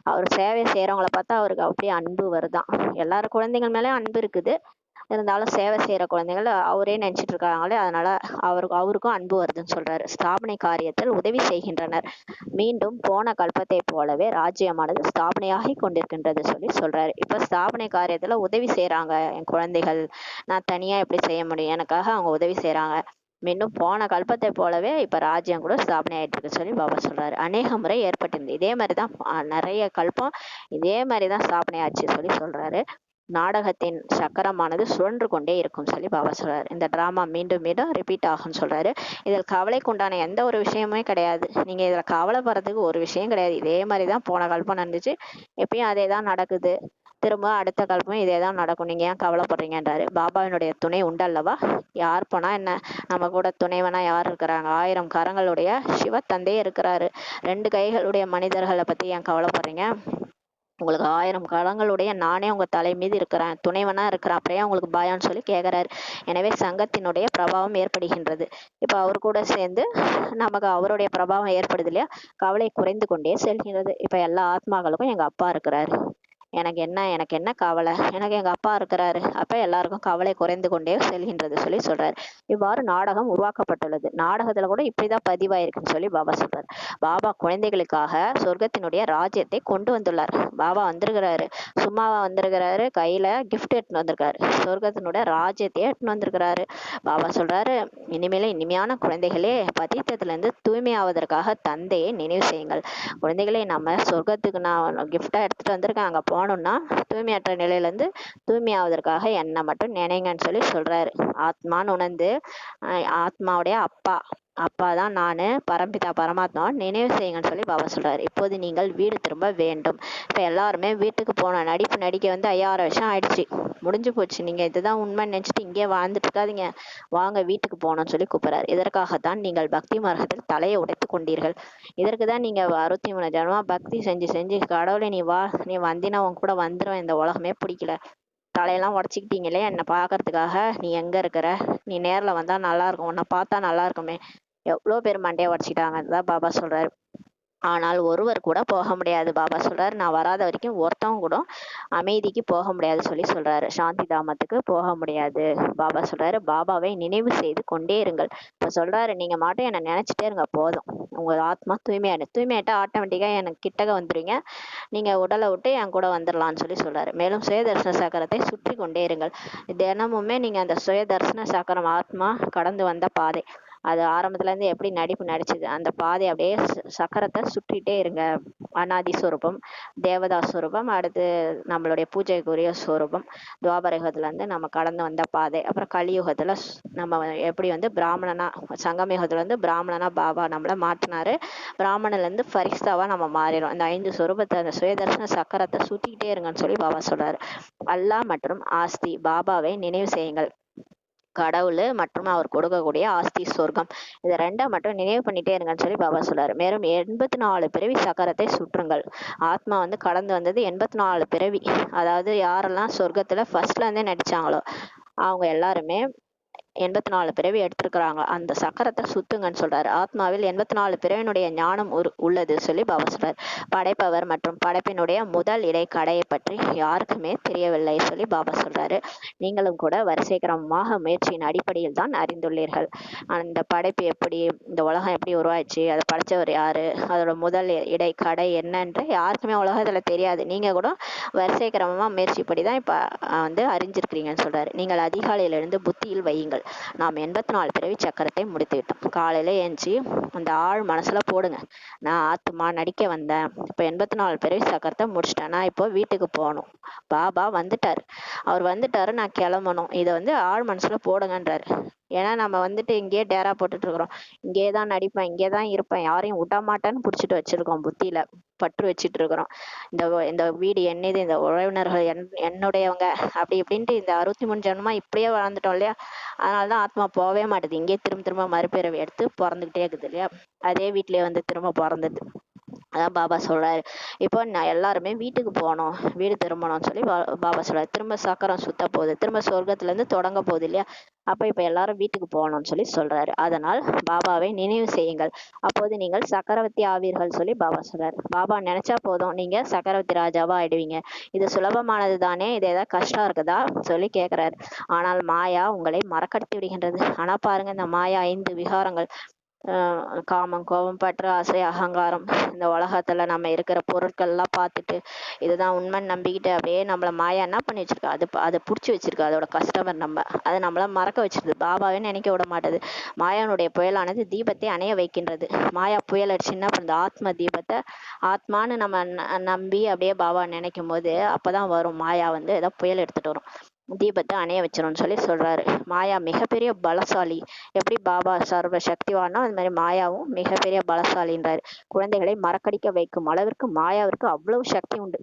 A: அவர் சேவை செய்யறவங்கள பார்த்தா அவருக்கு அப்படியே அன்பு வருதான். எல்லாரும் குழந்தைகள் மேலே அன்பு இருக்குது, இருந்தாலும் சேவை செய்யற குழந்தைகள் அவரே நினைச்சிட்டு இருக்காங்களே, அதனால அவருக்கும் அன்பு வருதுன்னு சொல்றாரு. ஸ்தாபனை காரியத்தில் உதவி செய்கின்றனர். மீண்டும் போன கல்பத்தை போலவே ராஜ்யமானது ஸ்தாபனையாகி கொண்டிருக்கின்றது சொல்றாரு. இப்ப ஸ்தாபனை காரியத்துல உதவி செய்யறாங்க என் குழந்தைகள். நான் தனியா எப்படி செய்ய முடியும், எனக்காக அவங்க உதவி செய்யறாங்க. மீண்டும் போன கல்பத்தை போலவே இப்ப ராஜ்யம் கூட ஸ்தாபனை ஆயிட்டு இருக்கு பாபா சொல்றாரு. அநேக முறை ஏற்பட்டிருந்தது இதே மாதிரிதான், நிறைய கல்பம் இதே மாதிரிதான் ஸ்தாபனை ஆச்சு சொல்றாரு. நாடகத்தின் சக்கரமானது சுழன்று கொண்டே இருக்கும் பாபா சொல்றாரு. இந்த டிராமா மீண்டும் மீண்டும் ரிப்பீட் ஆகும்னு சொல்றாரு. இதில் கவலைக்கு உண்டான எந்த ஒரு விஷயமுமே கிடையாது. நீங்க இதுல கவலைப்படுறதுக்கு ஒரு விஷயம் கிடையாது. இதே மாதிரிதான் போன கல்பம் நடந்துச்சு, எப்பயும் அதே தான் நடக்குது. திரும்ப அடுத்த கல்பம் இதே தான் நடக்கும். நீங்க ஏன் கவலைப்படுறீங்கன்றாரு. பாபாவினுடைய துணை உண்டல்லவா, யார் போனா என்ன, நம்ம கூட துணைவனா யார் இருக்கிறாங்க, 1000 கரங்களுடைய சிவ தந்தையே இருக்கிறாரு. 2 கைகளுடைய மனிதர்களை பத்தி ஏன் கவலைப்படுறீங்க, உங்களுக்கு 1000 கரங்களுடைய நானே உங்க தலை மீது இருக்கிறேன், துணைவனா இருக்கிறேன், அப்புறம் உங்களுக்கு பயம்னு சொல்லி கேக்குறாரு. எனவே சங்கத்தினுடைய பிரபாவம் ஏற்படுகின்றது. இப்ப அவர் கூட சேர்ந்து நமக்கு அவருடைய பிரபாவம் ஏற்படுது இல்லையா, கவலை குறைந்து கொண்டே செல்கிறது. இப்ப எல்லா ஆத்மாக்களுக்கும் எங்க அப்பா இருக்கிறாரு, எனக்கு என்ன கவலை, எனக்கு எங்க அப்பா இருக்கிறாரு, அப்ப எல்லாருக்கும் கவலை குறைந்து கொண்டே செல்கின்றது சொல்றாரு. இவ்வாறு நாடகம் உருவாக்கப்பட்டுள்ளது. நாடகத்துல கூட இப்படிதான் பதிவாயிருக்குன்னு பாபா சொல்றாரு. பாபா குழந்தைகளுக்காக சொர்க்கத்தினுடைய ராஜ்யத்தை கொண்டு வந்துள்ளார். பாபா வந்திருக்கிறாரு, சும்மாவா வந்திருக்கிறாரு, கையில கிஃப்ட் எடுத்துன்னு வந்திருக்காரு, சொர்க்கத்தினுடைய ராஜ்யத்தையே எடுத்துன்னு வந்திருக்கிறாரு. பாபா சொல்றாரு, இனிமேல இனிமையான குழந்தைகளே, பதீத்தத்துல இருந்து தூய்மையாவதற்காக தந்தையை நினைவு செய்யுங்கள். குழந்தைகளே, நம்ம சொர்க்கத்துக்கு நான் கிஃப்டா எடுத்துட்டு வந்திருக்கேன், அங்க போனோம்னா தூய்மையற்ற நிலையில இருந்து தூய்மையாவதற்காக என்னை மட்டும் நினைங்கன்னு சொல்றாரு. ஆத்மான்னு உணர்ந்து ஆத்மாவுடைய அப்பா தான் நானு, பரம்பிதா பரமாத்மா நினைவு செய்யுங்கன்னு பாபா சொல்றாரு. இப்போது நீங்கள் வீடு திரும்ப வேண்டும். இப்ப எல்லாருமே வீட்டுக்கு போன நடிப்பு நடிக்க 5000 வருஷம் ஆயிடுச்சு, முடிஞ்சு போச்சு. நீங்க இதுதான் உண்மை நினைச்சிட்டு இங்கே வாழ்ந்துட்டு இருக்காதீங்க, வாங்க வீட்டுக்கு போகணும்னு கூப்பிடுறாரு. இதற்காகத்தான் நீங்கள் பக்தி மார்க்கத்தில் தலையை உடைத்து கொண்டீர்கள். இதற்குதான் நீங்க 63 ஜென்மமா பக்தி செஞ்சு செஞ்சு, கடவுளை நீ வா, நீ வந்தினா உன் கூட வந்துடும், இந்த உலகமே பிடிக்கல, தலையெல்லாம் உடச்சிக்கிட்டீங்களே என்னை பாக்குறதுக்காக, நீ எங்க இருக்கிற, நீ நேர்ல வந்தா நல்லா இருக்கும், உன்னை பார்த்தா நல்லா இருக்குமே, எவ்வளவு பேர் மண்டையை உடச்சிட்டாங்க, அதுதான் பாபா சொல்றாரு. ஆனால் ஒருவர் கூட போக முடியாது. பாபா சொல்றாரு, நான் வராத வரைக்கும் ஒருத்தவங்க கூட அமைதிக்கு போக முடியாது சொல்றாரு. சாந்தி தாமத்துக்கு போக முடியாது. பாபா சொல்றாரு, பாபாவை நினைவு செய்து கொண்டே இருங்கள். இப்ப சொல்றாரு, நீங்க மட்டும் என்ன நினைச்சிட்டே இருங்க போதும், உங்க ஆத்மா தூய்மையாயிட்டா ஆட்டோமேட்டிக்கா எனக்கு கிட்டக வந்துருவீங்க, நீங்க உடலை விட்டு என் கூட வந்துடலாம்னு சொல்றாரு. மேலும் சுய தர்சன சக்கரத்தை சுற்றி கொண்டே இருங்கள். தினமுமே நீங்க அந்த சுய தர்சன சக்கரம் ஆத்மா கடந்து வந்த பாதை, அது ஆரம்பத்துல இருந்து எப்படி நடிப்பு நடிச்சது, அந்த பாதை அப்படியே சக்கரத்தை சுற்றிட்டே இருங்க. அனாதி ஸ்வரூபம், தேவதா ஸ்வரூபம், அடுத்து நம்மளுடைய பூஜைக்குரிய ஸ்வரூபம், துவாபர யுகத்துல இருந்து நம்ம கடந்து வந்த பாதை, அப்புறம் கலியுகத்துல நம்ம எப்படி பிராமணனா, சங்கம் யுகத்துல பிராமணனா பாபா நம்மள மாற்றினாரு, பிராமணன்ல இருந்து ஃபரிஸ்தாவா நம்ம மாறிடும். இந்த 5 ஸ்வரூபத்தை, அந்த சுயதர்சன சக்கரத்தை சுத்திக்கிட்டே இருங்கன்னு பாபா சொல்றாரு. அல்லாஹ் மற்றும் ஆஸ்தி, பாபாவை நினைவு செய்யுங்கள். கடவுள் மற்றும் அவர் கொடுக்கக்கூடிய ஆஸ்தி சொர்க்கம், இதை 2 மட்டும் நினைவு பண்ணிட்டே இருங்கன்னு பாபா சொல்றாரு. மேலும் 84 பிறவி சக்கரத்தை சுற்றுங்கள். ஆத்மா கடந்து வந்தது 84 பிறவி. அதாவது யாரெல்லாம் சொர்க்கத்துல ஃபர்ஸ்ட்ல இருந்தே நடிச்சாங்களோ அவங்க எல்லாருமே 84 பிறவி எடுத்திருக்கிறாங்க. அந்த சக்கரத்தை சுத்துங்கன்னு சொல்றாரு. ஆத்மாவில் 84 பிறவினுடைய ஞானம் உள்ளது பாபா சொல்றாரு. படைப்பவர் மற்றும் படைப்பினுடைய முதல் இடைக்கடையை பற்றி யாருக்குமே தெரியவில்லை பாபா சொல்றாரு. நீங்களும் கூட வரிசை கிரமமாக முயற்சியின் அடிப்படையில் தான் அறிந்துள்ளீர்கள். அந்த படைப்பு எப்படி, இந்த உலகம் எப்படி உருவாச்சு, அதை படைச்சவர் யாரு, அதோட முதல் இடை கடை என்னன்ற யாருக்குமே உலகத்துல தெரியாது. நீங்க கூட வரிசை கிரமமா முயற்சிப்படிதான் இப்ப அறிஞ்சிருக்கிறீங்கன்னு சொல்றாரு. நீங்கள் அதிகாலையில இருந்து புத்தியில் வையுங்கள், நாம் 84 பிறவி சக்கரத்தை முடித்து விட்டோம். காலையில ஏஞ்சி அந்த ஆழ் மனசுல போடுங்க, நான் ஆத்மா நடிக்க வந்தேன், இப்ப 84 பிறவி சக்கரத்தை முடிச்சிட்டேன், நான் இப்போ வீட்டுக்கு போகணும், பாபா வந்துட்டாரு, அவர் வந்துட்டாரு, நான் கிளம்பணும், இதை ஆழ் மனசுல போடுங்கன்றாரு. ஏன்னா நம்ம இங்கேயே டேரா போட்டுட்டு இருக்கிறோம், இங்கேயேதான் நடிப்பேன், இங்கேயேதான் இருப்பேன், யாரையும் விட மாட்டேன்னு புடிச்சிட்டு வச்சிருக்கோம், புத்தியில பற்று வச்சிட்டு இருக்கிறோம். இந்த வீடு என்னது, இந்த உறவினர்கள் என்னுடையவங்க, அப்படி இப்படின்ட்டு இந்த 63 ஜென்மமா இப்படியே வாழ்ந்துட்டோம் இல்லையா, அதனாலதான் ஆத்மா போகவே மாட்டேது, இங்கே திரும்ப திரும்ப மறுபிறவி எடுத்து பிறந்துகிட்டே இருக்குது இல்லையா, அதே வீட்லயே திரும்ப பிறந்தது. அதான் பாபா சொல்றாரு. இப்போ நான் எல்லாருமே வீட்டுக்கு போகணும், வீடு திரும்பணும்னு சொல்லி பாபா சொல்றாரு. திரும்ப சக்கரம் சுத்த போகுது, திரும்ப சொர்க்கத்துல இருந்து தொடங்க போகுது இல்லையா? அப்ப இப்ப எல்லாரும் வீட்டுக்கு போகணும்னு சொல்லி சொல்றாரு. அதனால் பாபாவை நினைவு செய்யுங்கள், அப்போது நீங்கள் சக்கரவர்த்தி ஆவீர்கள் சொல்லி பாபா சொல்றாரு. பாபா நினைச்சா போதும், நீங்க சக்கரவர்த்தி ராஜாவா ஆயிடுவீங்க. இது சுலபமானது தானே, இது ஏதாவது கஷ்டம் இருக்குதா சொல்லி கேக்குறாரு. ஆனால் மாயா உங்களை மறக்கடித்து விடுகின்றது. ஆனா பாருங்க, இந்த மாயா 5 விகாரங்கள், காமம், கோபம், பற்று, ஆசை, அகங்காரம், இந்த உலகத்துல நம்ம இருக்கிற பொருட்கள் எல்லாம் பார்த்துட்டு இதுதான் உண்மைன்னு நம்பிக்கிட்டு அப்படியே நம்மள மாயா என்ன பண்ணி வச்சிருக்கா, அதை புடிச்சு வச்சிருக்கு. அதோட கஸ்டமர் நம்ம, அதை நம்மள மறக்க வச்சிருது. பாபாவே நினைக்க விட மாட்டேது. மாயானுடைய புயலானது தீபத்தை அணைய வைக்கின்றது. மாயா புயல் அடிச்சு என்ன பண்ணுது, ஆத்ம தீபத்தை ஆத்மான்னு நம்ம நம்பி அப்படியே பாபா நினைக்கும் போது அப்பதான் வரும். மாயா வந்து ஏதோ புயல் எடுத்துட்டு வரும், தீபத்தை அணைய வச்சிரும்னு சொல்லி சொல்றாரு. மாயா மிகப்பெரிய பலசாலி. எப்படி பாபா சர்வ சக்திவானோ அது மாதிரி மாயாவும் மிகப்பெரிய பலசாலின்றாரு. குழந்தைகளை மறக்கடிக்க வைக்கும் அளவிற்கு மாயாவிற்கு அவ்வளவு சக்தி உண்டு.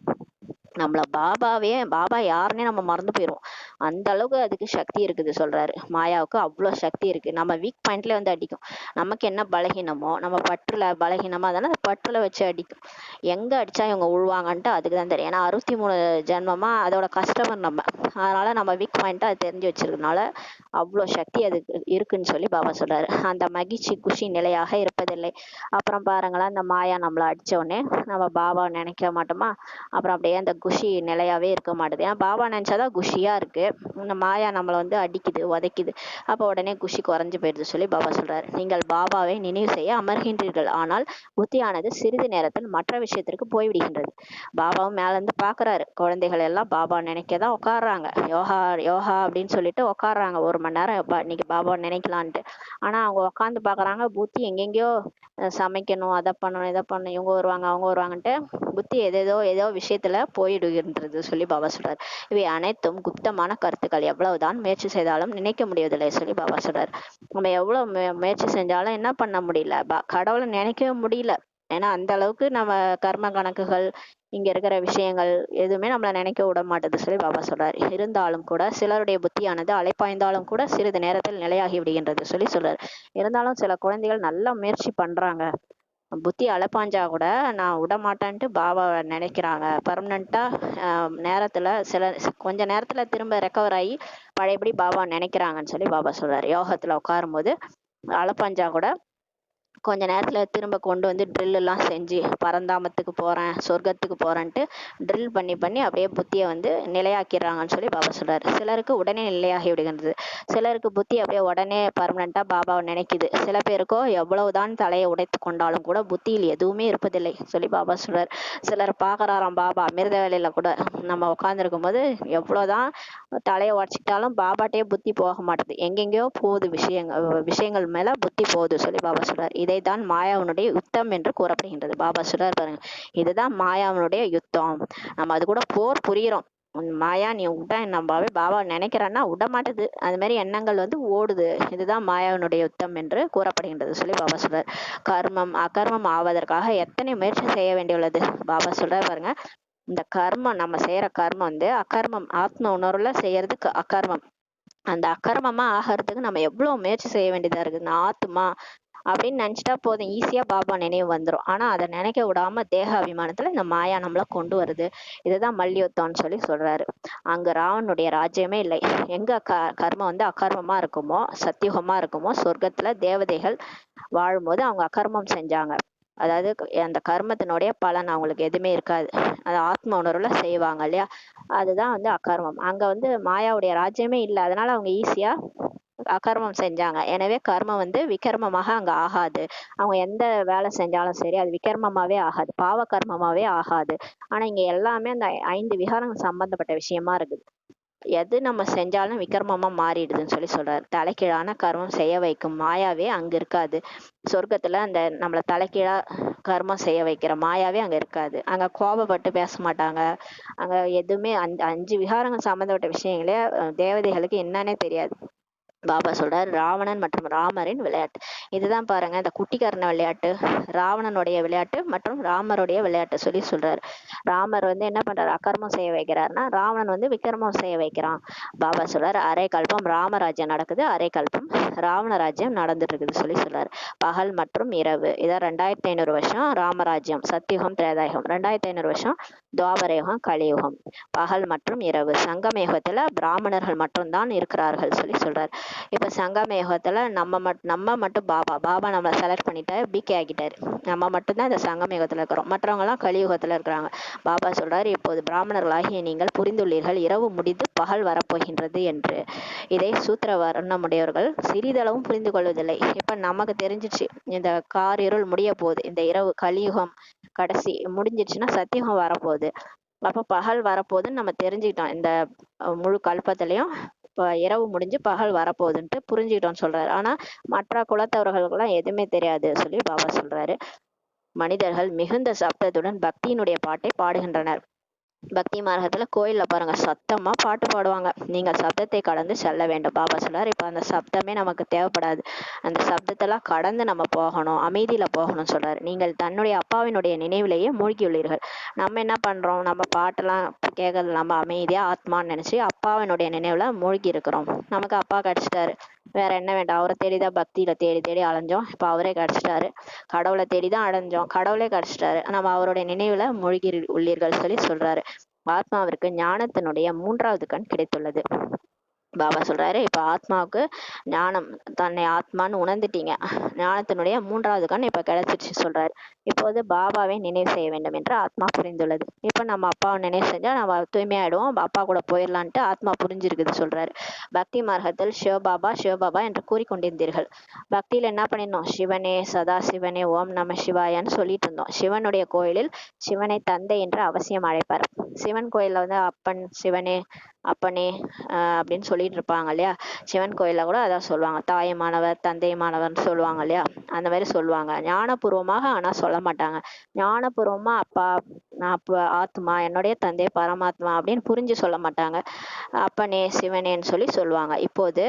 A: நம்மள பாபா யாருன்னே நம்ம மறந்து போயிடுவோம். அந்த அளவுக்கு அதுக்கு சக்தி இருக்குது சொல்றாரு. மாயாவுக்கு அவ்வளவு சக்தி இருக்கு. நம்ம வீக் பாயிண்ட்ல வந்து அடிக்கும். நமக்கு என்ன பலகீனமோ, நம்ம பற்றுல பலகீனமா தானே பற்றுல வச்சு அடிக்கும். எங்க அடிச்சா இவங்க உழுவாங்கன்ட்டு அதுக்கு தான் தெரியும். ஏன்னா 63 ஜென்மமா அதோட கஸ்டமர் நம்ம. அதனால நம்ம வீக் பாயிண்ட்டை அது தெரிஞ்சு வச்சிருக்கனால அவ்வளோ சக்தி அதுக்கு இருக்குன்னு சொல்லி பாபா சொல்றாரு. அந்த மகிழ்ச்சி குஷி நிலையாக இருப்பதில்லை. அப்புறம் பாருங்களேன், அந்த மாயா நம்மளை அடிச்ச உடனே நம்ம பாபா நினைக்க மாட்டோமா? அப்புறம் அப்படியே அந்த குஷி நிலையாவே இருக்க மாட்டுது. ஏன்னா பாபா நினைச்சாதான் குஷியா இருக்கு. இந்த மாயா நம்மளை வந்து அடிக்குது, உதைக்குது. அப்போ உடனே குஷி குறைஞ்சு போயிடுது சொல்லி பாபா சொல்றாரு. நீங்கள் பாபாவை நினைவு செய்ய அமர்கின்றீர்கள், ஆனால் புத்தியானது சிறிது நேரத்தில் மற்ற விஷயத்திற்கு போய்விடுகின்றது. பாபாவும் மேல இருந்து பாக்குறாரு. குழந்தைகள் எல்லாம் பாபா நினைக்கதான் உட்காடுறாங்க. யோகா யோகா அப்படின்னு சொல்லிட்டு உட்காடுறாங்க. 1 மணி நேரம் இன்னைக்கு பாபா நினைக்கலான்ட்டு. ஆனா அவங்க உட்காந்து பாக்குறாங்க, புத்தி எங்கெங்கயோ சமைக்கணும், அதை பண்ணணும், இதை பண்ணணும், இவங்க வருவாங்க அவங்க வருவாங்கன்ட்டு புத்தி ஏதோ விஷயத்துல போயிடுகின்றது சொல்லி பாபா சொல்றாரு. இவை அனைத்தும் குப்தமான கருத்துக்கள். எவ்வளவுதான் முயற்சி செய்தாலும் நினைக்க முடியவில்லை சொல்லி பாபா சொல்றாரு. நம்ம எவ்வளவு முயற்சி செஞ்சாலும் என்ன பண்ண முடியல, கடவுளை நினைக்கவே முடியல. ஏன்னா அந்த அளவுக்கு நம்ம கர்ம கணக்குகள், இங்க இருக்கிற விஷயங்கள் எதுவுமே நம்மள நினைக்க விட மாட்டேது சொல்லி பாபா சொல்றாரு. இருந்தாலும் கூட சிலருடைய புத்தியானது அலைப்பாய்ந்தாலும் கூட சிறிது நேரத்தில் நிலையாகி விடுகின்றது சொல்லி சொல்றாரு. இருந்தாலும் சில குழந்தைகள் நல்ல முயற்சி பண்றாங்க. புத்தி அலைப்பாஞ்சா கூட நான் விட மாட்டேன்ட்டு பாபாவை நினைக்கிறாங்க. பர்மனண்டா நேரத்துல கொஞ்ச நேரத்துல திரும்ப ரெக்கவர் ஆகி பழையபடி பாபா நினைக்கிறாங்கன்னு சொல்லி பாபா சொல்றாரு. யோகத்துல உட்காரும் போது அலைப்பாஞ்சா கூட கொஞ்ச நேரத்துல திரும்ப கொண்டு வந்து ட்ரில் எல்லாம் செஞ்சு பரந்தாமத்துக்கு போறேன், சொர்க்கத்துக்கு போறேன்ட்டு ட்ரில் பண்ணி பண்ணி அப்படியே புத்தியை வந்து நிலையாக்கிறாங்கன்னு சொல்லி பாபா சொல்றாரு. சிலருக்கு உடனே நிலையாகி விடுகின்றது. சிலருக்கு புத்தி அப்படியே உடனே பர்மனண்டா பாபாவை நினைக்குது. சில பேருக்கோ எவ்வளவுதான் தலையை உடைத்து கொண்டாலும் கூட புத்தியில் எதுவுமே இருப்பதில்லை சொல்லி பாபா சொல்றாரு. சிலர் பாக்குறாராம் பாபா அமிர்த வேலையில கூட. நம்ம உட்கார்ந்துருக்கும் போது எவ்வளவுதான் தலையை உடச்சிட்டாலும் பாபாட்டே புத்தி போக மாட்டுது. எங்கெங்கயோ போகுது, விஷயங்கள் மேல புத்தி போகுது சொல்லி பாபா சொல்றாரு. இதைத்தான் மாயாவனுடைய யுத்தம் என்று கூறப்படுகின்றது. பாபா சொல்றாரு பாருங்க, இதுதான் மாயாவனுடைய யுத்தம். நம்ம அது கூட போர் புரியுறோம். மாயா நீ விட்டா நம்ம பாபா நினைக்கிறேன்னா விட மாட்டுது. அது மாதிரி எண்ணங்கள் வந்து ஓடுது. இதுதான் மாயாவனுடைய யுத்தம் என்று கூறப்படுகின்றது சொல்லி பாபா சொல்றாரு. கர்மம் அகர்மம் ஆவதற்காக எத்தனை முயற்சி செய்ய வேண்டியுள்ளது. பாபா சொல்றாரு பாருங்க, இந்த கர்மம் நம்ம செய்யற கர்மம் வந்து அகர்மம், ஆத்ம உணர்வுல செய்யறதுக்கு அகர்மம். அந்த அகர்மமா ஆகிறதுக்கு நம்ம எவ்வளவு முயற்சி செய்ய வேண்டியதா இருக்கு. நான் ஆத்துமா அப்படின்னு நினைச்சிட்டா போதும், ஈஸியா பாபா நினைவு வந்துடும். ஆனா அதை நினைக்க விடாம தேக அபிமானத்துல இந்த மாயா நம்மள கொண்டு வருது. இதுதான் மல்யுத்தம்னு சொல்லி சொல்றாரு. அங்க ராவனுடைய ராஜ்யமே இல்லை. எங்க கர்மம் வந்து அகர்மமா இருக்குமோ, சத்தியுகமா இருக்குமோ, சொர்க்கத்துல தேவதைகள் வாழும்போது அவங்க அகர்மம் செஞ்சாங்க. அதாவது அந்த கர்மத்தினுடைய பலன் அவங்களுக்கு எதுவுமே இருக்காது. அது ஆத்ம உணர்வுல செய்வாங்க இல்லையா, அதுதான் வந்து அகர்மம். அங்க வந்து மாயாவுடைய ராஜ்யமே இல்லை. அதனால அவங்க ஈஸியா அகர்மம் செஞ்சாங்க. எனவே கர்மம் வந்து விகர்மமாக அங்க ஆகாது. அவங்க எந்த வேலை செஞ்சாலும் சரி அது விகர்மமாவே ஆகாது, பாவ கர்மமாவே ஆகாது. ஆனா இங்க எல்லாமே அந்த 5 விகாரங்கள் சம்பந்தப்பட்ட விஷயமா இருக்குது. எது நம்ம செஞ்சாலும் விகர்மமா மாறிடுதுன்னு சொல்லி சொல்றாரு. தலைகீழான கர்மம் செய்ய வைக்கும் மாயாவே அங்க இருக்காது. சொர்க்கத்துல அந்த நம்மள தலைகீழா கர்மம் செய்ய வைக்கிற மாயாவே அங்க இருக்காது. அங்க கோபப்பட்டு பேச மாட்டாங்க. அங்க எதுவுமே அந்த 5 விகாரங்கள் சம்பந்தப்பட்ட விஷயங்களே தேவதைகளுக்கு என்னன்னே தெரியாது. பாபா சொல்றாரு ராவணன் மற்றும் ராமரின் விளையாட்டு. இதுதான் பாருங்க இந்த குட்டிக்கரண விளையாட்டு, ராவணனுடைய விளையாட்டு மற்றும் ராமருடைய விளையாட்டு சொல்லி சொல்றாரு. ராமர் வந்து என்ன பண்றாரு, அக்கர்மம் செய்ய வைக்கிறாருன்னா ராவணன் வந்து விக்ரமம் செய்ய வைக்கிறான். பாபா சொல்றாரு அரை கல்பம் ராமராஜ்யம் நடக்குது, அரை கல்பம் ராவண ராஜ்யம் நடந்துட்டு இருக்குது சொல்லி சொல்றாரு. பகல் மற்றும் இரவு இதான் 2500 வருஷம் ராமராஜ்யம், சத்தியுகம் திரேதாயுகம். 2500 வருஷம் துவாபரயுகம் கலியுகம். பகல் மற்றும் இரவு. சங்கம யுகத்துல பிராமணர்கள் மட்டும்தான் இருக்கிறார்கள் சொல்லி சொல்றாரு. இப்ப சங்கம யுகத்துல நம்ம மட்டும் பாபா நம்மளை செலக்ட் பண்ணிட்டாரு, பிகே ஆகிட்டாரு. நம்ம மட்டும்தான் இந்த சங்கம யுகத்துல இருக்கிறோம், மற்றவங்க எல்லாம் கலியுகத்துல இருக்கிறாங்க. பாபா சொல்றாரு இப்போது பிராமணர்களாகிய நீங்கள் புரிந்துள்ளீர்கள் இரவு முடிந்து பகல் வரப்போகின்றது என்று. இதை சூத்திர வர்ணமுடையவர்கள் சிறிதளவும் புரிந்து கொள்வதில்லை. இப்ப நமக்கு தெரிஞ்சிச்சு இந்த காரிருள் முடிய போகுது, இந்த இரவு கலியுகம் கடைசி முடிஞ்சிச்சுன்னா சத்தியுகம் வரப்போகுது, அப்ப பகல் வரப்போகுதுன்னு நம்ம தெரிஞ்சுக்கிட்டோம். இந்த முழு கல்பத்திலையும் இப்ப இரவு முடிஞ்சு பகல் வரப்போகுதுன்ட்டு புரிஞ்சுக்கிட்டோம்னு சொல்றாரு. ஆனா மற்ற குலத்தவர்களுக்கெல்லாம் எதுவுமே தெரியாது சொல்லி பாபா சொல்றாரு. மனிதர்கள் மிகுந்த சப்தத்துடன் பக்தியினுடைய பாட்டை பாடுகின்றனர். பக்தி மார்க்கத்துல கோயில்ல பாருங்க சத்தமா பாட்டு பாடுவாங்க. நீங்கள் சப்தத்தை கடந்து செல்ல வேண்டும். பாபா சொல்றாரு இப்ப அந்த சப்தமே நமக்கு தேவைப்படாது, அந்த சப்தத்தெல்லாம் கடந்து நம்ம போகணும், அமைதியில போகணும்னு சொல்றாரு. நீங்கள் தன்னுடைய அப்பாவினுடைய நினைவிலேயே மூழ்கியுள்ளீர்கள். நம்ம என்ன பண்றோம், நம்ம பாட்டெல்லாம் கேட்கறது நம்ம அமைதியா ஆத்மான்னு நினைச்சு அப்பாவினுடைய நினைவுல மூழ்கி இருக்கிறோம். நமக்கு அப்பா கிடைச்சிட்டாரு, வேற என்ன வேண்டாம். அவரை தேடிதான் பக்தியில தேடி தேடி அலைஞ்சோம், இப்ப அவரே கிடைச்சிட்டாரு. கடவுளை தேடிதான் அடைஞ்சோம், கடவுளே கிடைச்சிட்டாரு. நம்ம அவருடைய நினைவுல மூழ்கி உள்ளீர்கள் சொல்லி சொல்றாரு. ஆத்மாவிற்கு ஞானத்தினுடைய 3வது கண் கிடைத்துள்ளது. பாபா சொல்றாரு இப்ப ஆத்மாவுக்கு ஞானம், தன்னை ஆத்மான்னு உணர்ந்துட்டீங்க, ஞானத்தினுடைய 3வது கண் இப்ப கிடைச்சிருச்சு சொல்றாரு. இப்போது பாபாவை நினைவு செய்ய வேண்டும் என்று ஆத்மா புரிந்துள்ளது. இப்ப நம்ம அப்பாவை நினைவு செஞ்சா நம்ம தூய்மையாயிடுவோம், அப்பா கூட போயிடலான்ட்டு ஆத்மா புரிஞ்சிருக்குது சொல்றாரு. பக்தி மார்க்கத்தில் சிவபாபா என்று கூறிக்கொண்டிருந்தீர்கள். பக்தியில என்ன பண்ணிருந்தோம், சிவனே சதா சிவனே ஓம் நம சிவாயான்னு சொல்லிட்டு இருந்தோம். சிவனுடைய கோயிலில் சிவனை தந்தை என்று அவசியம் அழைப்பார். சிவன் கோயில்ல வந்து அப்பன் சிவனே அப்பனே அப்படின்னு சொல்லிட்டு இருப்பாங்க இல்லையா. சிவன் கோயில்ல கூட அதான் சொல்லுவாங்க, தாயமானவர் தந்தையமானவர்னு சொல்லுவாங்க இல்லையா, அந்த மாதிரி சொல்லுவாங்க ஞானபூர்வமாக. ஆனா சொல்ல மாட்டாங்க ஞானபூர்வமா அப்பா நான் ஆத்மா, என்னுடைய தந்தை பரமாத்மா அப்படின்னு புரிஞ்சு சொல்ல மாட்டாங்க. அப்பனே சிவனேன்னு சொல்லி சொல்லுவாங்க. இப்போது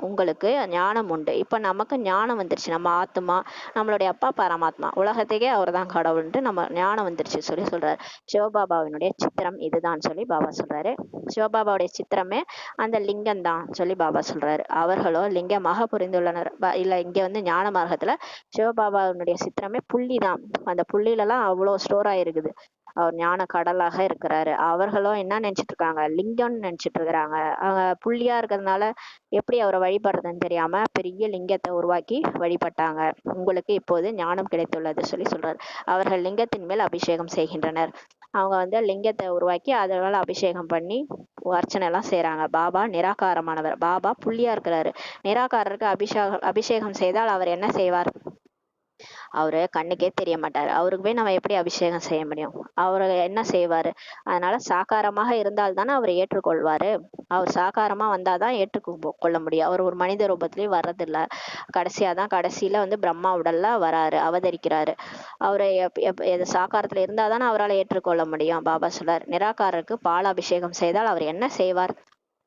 A: உங்களுக்கு ஞானம் உண்டு. இப்ப நமக்கு ஞானம் வந்துருச்சு, நம்ம ஆத்மா, நம்மளுடைய அப்பா பரமாத்மா, உலகத்துக்கே அவர் தான் கடவுள்ன்ட்டு நம்ம ஞானம் வந்துருச்சு சொல்லி சொல்றாரு. சிவபாபாவினுடைய சித்திரம் இதுதான் சொல்லி பாபா சொல்றாரு. சிவபாபாவுடைய சித்திரமே அந்த லிங்கம் தான் சொல்லி பாபா சொல்றாரு. அவர்களோ லிங்கமாக புரிந்துள்ளனர். இல்ல இங்க வந்து ஞான மார்க்கத்துல சிவபாபாவினுடைய சித்திரமே புள்ளி தான். அந்த புள்ளில எல்லாம் அவ்வளவு ஸ்டோர் ஆயிருக்குது. அவர் ஞான கடலாக இருக்கிறாரு. அவர்களும் என்ன நினைச்சிட்டு இருக்காங்க, லிங்கம்னு நினைச்சிட்டு இருக்கிறாங்க. அவங்க புள்ளியா இருக்கிறதுனால எப்படி அவரை வழிபடுறதுன்னு தெரியாம பெரிய லிங்கத்தை உருவாக்கி வழிபட்டாங்க. உங்களுக்கு இப்போது ஞானம் கிடைத்துள்ளது சொல்லி சொல்றாரு. அவர்கள் லிங்கத்தின் மேல் அபிஷேகம் செய்கின்றனர். அவங்க வந்து லிங்கத்தை உருவாக்கி அதனால அபிஷேகம் பண்ணி அர்ச்சனை எல்லாம் செய்யறாங்க. பாபா நிராகாரமானவர், பாபா புள்ளியா இருக்கிறாரு. நிராகாரருக்கு அபிஷேகம் செய்தால் அவர் என்ன செய்வார், அவரு கண்ணுக்கே தெரிய மாட்டாரு. அவருக்கு போய் நம்ம எப்படி அபிஷேகம் செய்ய முடியும், அவரு என்ன செய்வாரு. அதனால சாகாரமாக இருந்தால் தானே அவர் ஏற்றுக்கொள்வாரு. அவர் சாகாரமா வந்தாதான் ஏற்றுக்கொள்ள முடியும். அவர் ஒரு மனித ரூபத்திலயும் வர்றதில்ல. கடைசியில வந்து பிரம்மா உடல்ல வராரு, அவதரிக்கிறாரு. அவரை சாகாரத்துல இருந்தாதானே அவரால் ஏற்றுக்கொள்ள முடியும். பாபா சொல்றார் நிராகாரருக்கு பால் அபிஷேகம் செய்தால் அவர் என்ன செய்வார்,